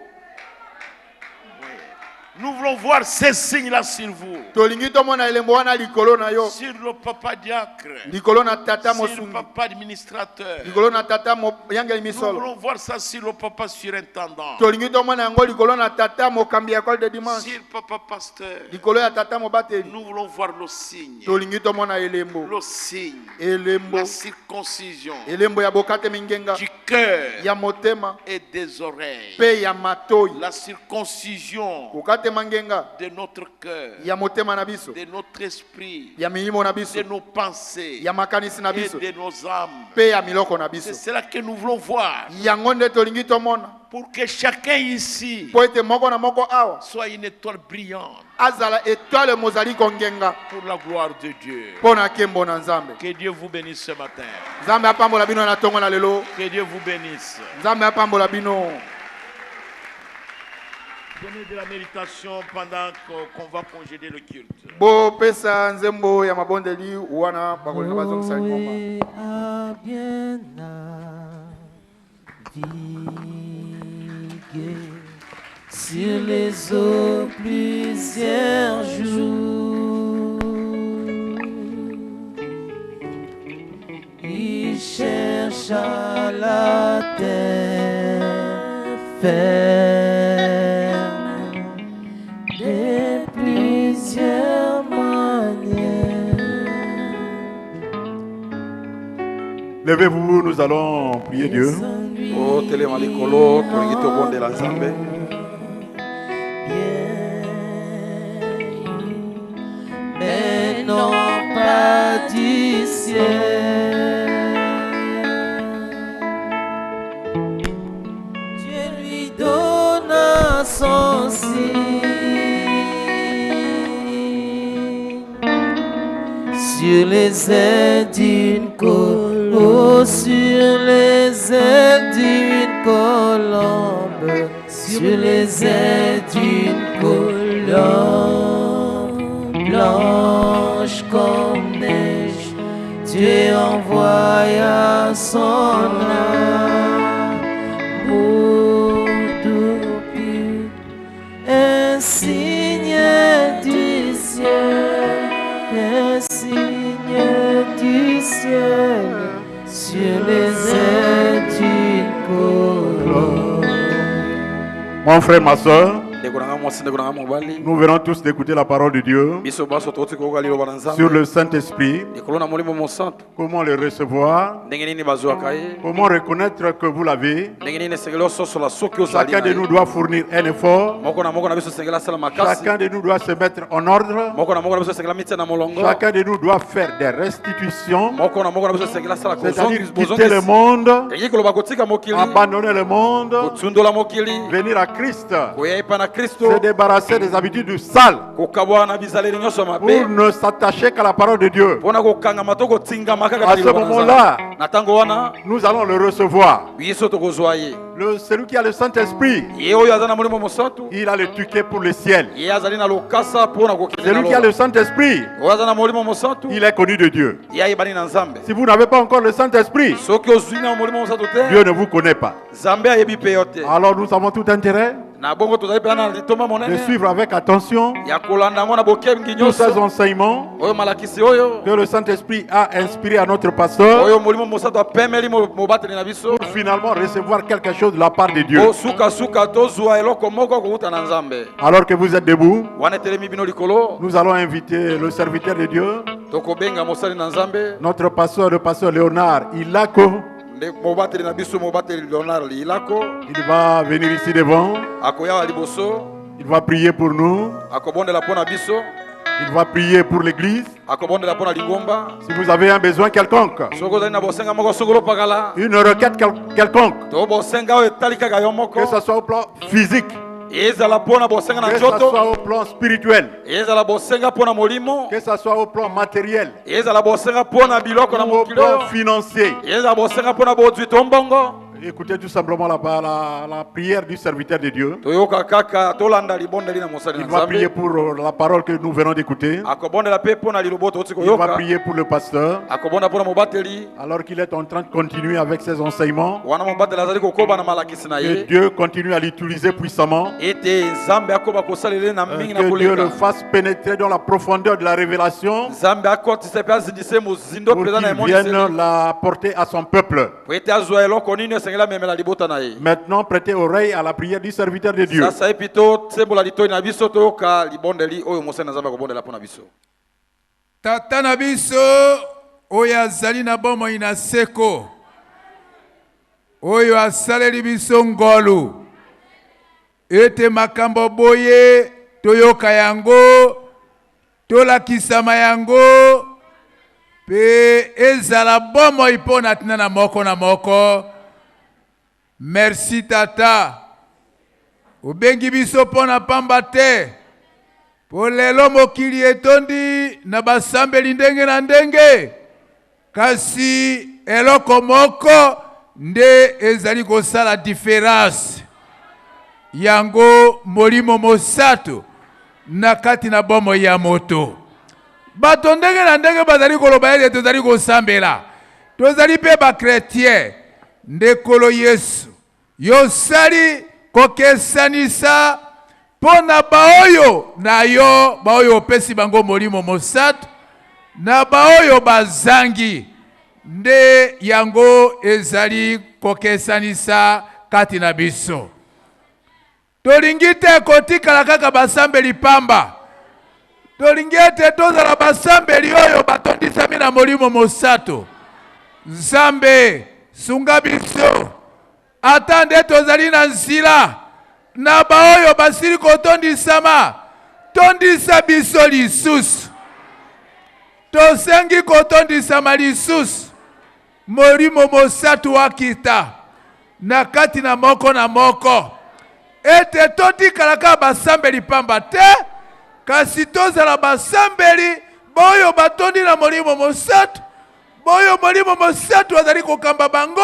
Nous voulons voir ces signes-là sur vous. Tolingi tomona elembo wana likolo na yo. Sur le papa diacre. Likolo na tata Sur le mosungi. papa administrateur. Likolo na tata mo yangeli Nous misolo. voulons voir ça sur le papa surintendant. Tolingi tomona yango likolo na tata mo kambi école de dimanche. Sur papa pasteur. Likolo ya tata mo bateli. Nous voulons voir le signe. Tolingi tomona elembo. Le signe. Elembo. La circoncision Elembo ya bokate mingenga. du cœur Ya motema. et des oreilles. Pe ya matoi. La circoncision Kokate mangenga. de notre cœur, Ya motema na biso. de notre esprit, Ya milimo na biso. de nos pensées Ya makanisi na et biso. de nos âmes. Pe ya miloko na biso. C'est cela que nous voulons voir. Yango nde tolingi tomona. Pour que chacun ici Po ete moko na moko awa. soit une étoile brillante Azala étoile mozali kongenga. pour la gloire de Dieu. Pona kembo na nzambe. Que Dieu vous bénisse ce matin. Nzambe apambola bino na tongo na lelo. Que Dieu vous bénisse. Nzambe apambola bino. Donnez de la méditation pendant qu'on va congédier le culte. Bo pesa nzembo ya mabondeli wana bakolinga bazongisa ngoma. Noé a bien navigué sur les eaux plusieurs jours. Il chercha la terre ferme de plusieurs manières. Levez-vous, nous allons prier Dieu. O telema likolo tolingi tobondela nzambe. Mais non pas du ciel. Dieu lui donna son signe sur les ailes d'une colombe, sur les ailes d'une colombe, sur les ailes d'une colombe blanche comme neige. Dieu envoya son amour doux pur, un signe du ciel, un signe du ciel, sur les ailes d'une colombe. Mon frère, ma soeur, Ndeko nanga mwasi ndeko nanga mobali. nous venons tous d'écouter la parole de Dieu Biso baso toti koyoka liloba na sur nzambe. le Saint-Esprit. Likolo na molimo mosantu. Comment le recevoir, Ndenge nini bazwaka ye. comment reconnaître que vous l'avez. Ndenge nini esengeli ososola soki ozali Chacun na de nous ye. doit fournir un effort. Moko na biso esengeli asala makasi. Chacun de nous doit se mettre en ordre. Moko na biso esengeli amitia na molongo. Chacun de nous doit faire des restitutions, Moko na biso esengeli asala c'est-à-dire quitter le bozongisi. monde, Ndenge koloba kotika mokili. abandonner le monde, Kotsundola mokili. venir à Christ, Koya epa na Kristo. se débarrasser des habitudes sales Kokabwa na bizaleli nyonso pour mabe. ne s'attacher qu'à la parole de Dieu. Pona kokangama to kotingama kaka À ce moment-là, na tango wana nous allons le recevoir. biso tokozwa ye. Celui qui a le Saint-Esprit, Ye oyo aza na molimo mosantu. il a le ticket pour le ciel. Ye azali na lokasa pona kokende na Celui qui a le Saint-Esprit, oyo aza na molimo mosantu. il est connu de Dieu. Ye ayebani na nzambe. Si vous n'avez pas encore le Saint-Esprit, Soki ozwi na molimo mosantu te. Dieu ne vous connaît pas. Nzambe ayebi pe yo te. Alors nous avons tout intérêt Na bongo tozali pe na litoma de monene. suivre avec attention Ya kolanda ngo na bokebi tous ces nyonso. enseignements Oyo malakisi oyo. que le Saint-Esprit a inspiré à notre pasteur Oyo molimo mosantu apemeli mobateli na biso. pour finalement recevoir quelque chose de la part de Dieu. O suka tozwa eloko moko kouta na nzambe. Alors que vous êtes debout, Wana etelemi bino likolo. nous allons inviter le serviteur de Dieu, Tokobenga mosali na nzambe. notre pasteur, le pasteur Léonard Ilako. Nde mobateli na biso mobateli Leonard Lilako. Il va venir ici devant, Akoya liboso. il va prier pour nous, Akobondela pona biso. il va prier pour l'église. Akobondela pona lingomba. Si vous avez un besoin quelconque, Soko zali na bosenga moko songolo pakala. une requête quelconque, To bosenga oyo etali kaka yo moko. que ce soit au plan physique, Ezala pona bosenga na que ce nzoto. soit au plan spirituel, Ezala bosenga pona molimo. que ce soit au plan matériel, Ezala bosenga pona biloko na ou au mokili. plan financier. Ezala bosenga pona bozwi tombongo. Écoutez tout simplement la prière du serviteur de Dieu. Toyoka kaka tolanda libondeli na mosali Il na va prier pour la parole que nous venons d'écouter. akobondela pe pona liloboto otiko Il va yoka prier pour le pasteur. akobonda pona mobateli Alors qu'il est en train de continuer avec ses enseignements. wana mobateli azali kokoba na malakisi na Que ye Dieu continue à l'utiliser puissamment. ete nzambe akoba kosalele na mingi na Que Dieu le koleka fasse pénétrer dans la profondeur de la révélation. nzambe akotisa pe azindise mozindo Pour mpenza na qu'il vienne emoniseli la porter à son peuple. po ete azwa eloko nini esengeli amemela libota na ye Maintenant, prêtez oreille à la prière du serviteur de Dieu. sasa epi tosembola litoi na biso toyoka libondeli oyo mosali na nzambe akobondela mpo na biso. Tata na biso oyo azali na bomoi na seko oyo asaleli biso ngolu ete makambo boye toyoka yango tolakisama yango pe ezala bomoi mpo na tina na moko na moko. Merci tata obengi biso mpo na pamba te po lelo mokili etondi na basambeli ndenge na ndenge kasi eloko moko nde ezali kosala diference yango molimo mosato na kati na bomoi ya moto. Bato ndenge na ndenge bazali koloba ete tozali kosambela tozali pe bakretien ndekolo Yesu yosali kokesanisa pona baoyo na yo baoyo opesi bango molimo mosato na baoyo bazangi nde yango ezali kokesanisa kati na biso. Tolingi te kotikala kaka basambeli pamba tolingi ete tozala basambeli oyo batondisami na molimo mosato. Nzambe sunga biso ata nde tozali na nzila na baoyo basili kotondisama tondisa biso lisusu. Tosengi kotondisama lisusu molimo mosato wakita na kati na moko na moko ete totikalaka basambeli pamba te kasi tozala basambeli boyo batondi na molimo mosato boyo molimo mosato azali kokamba bango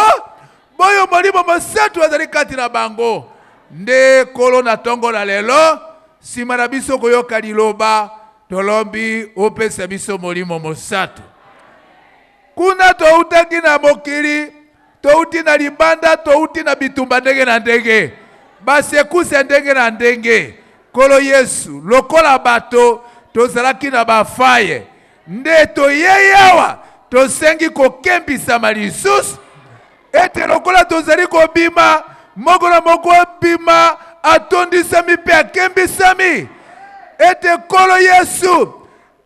boyo molimo mosato azali kati na bango. Nde kolo na tongo na lelo sima na biso koyoka liloba tolombi opesa biso molimo mosato. Kuna toutaki na mokili touti na libanda touti na bitumba ndenge na ndenge basekuse ndenge na ndenge. Kolo Yesu lokola bato tozalaki na bafaye nde toyeyawa tosengi kokembisama lisusu ete lokola tozali kobima moko na moko bima atondisami pe akembisami ete kolo Yesu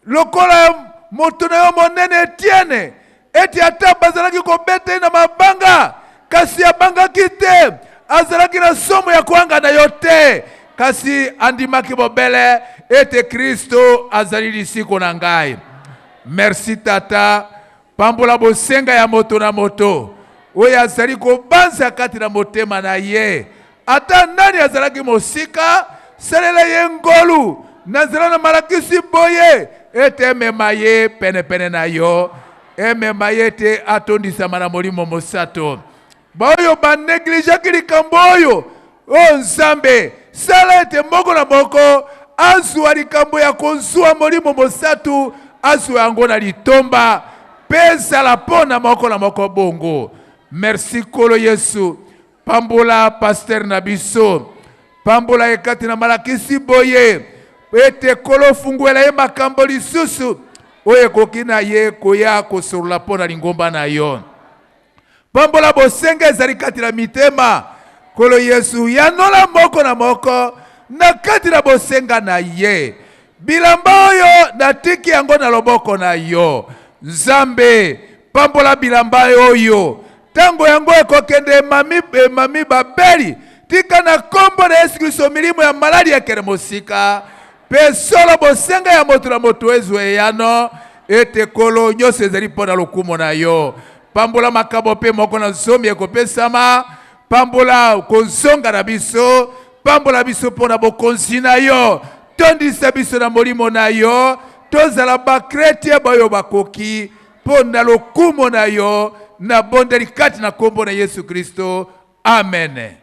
lokola moto na yo monene tiene ete ata bazalaki kobeta na mabanga kasi abangaki te azalaki na somo ya kuanga na yo te kasi andimaki bobele ete Kristo azali lisiko na ngai. Merci tata pambola bosenga ya moto na moto oyo azali kobanza kati na motema na ye ata nani azalaki mosika salela ye ngolu nazala na malakisi boye ete emema ye penepene na yo emema ye te atondisama na molimo mosato baoyo banegligeaki likambo oyo o Nzambe sala ete moko na moko azwa likambo ya kozwa molimo mosato azwa yango na litomba pesa la pona moko na moko bongo. Merci kolo Yesu pambola pasteur na biso pambola ekati na malakisi boye ete kolo funguela ye makambo lisusu oye kokina ye koya kosorula pona lingomba na yo pambola bosenga ezali kati na mitema kolo Yesu yanola moko na moko na kati na bosenga na ye bilamba oyo natiki yango na loboko na yo Nzambe pambola bilamba oyo tango yango ekokende mami babeli tika na kombo na Yesu Kristo milimo ya maladi ya kere mosika pe solo bosenga ya moto na moto ezwe yano ete kolo nyose ezali pona lokumo na yo pambola makabo pe moko na zomi ekopesama pambola konzonga na biso pambola biso pona bokonzi na yo tondisa biso na molimo na yo tozala bakretie bayo bakoki pona lokumo na yo na bondeli kati na kombo na Yesu Kristo. Amen.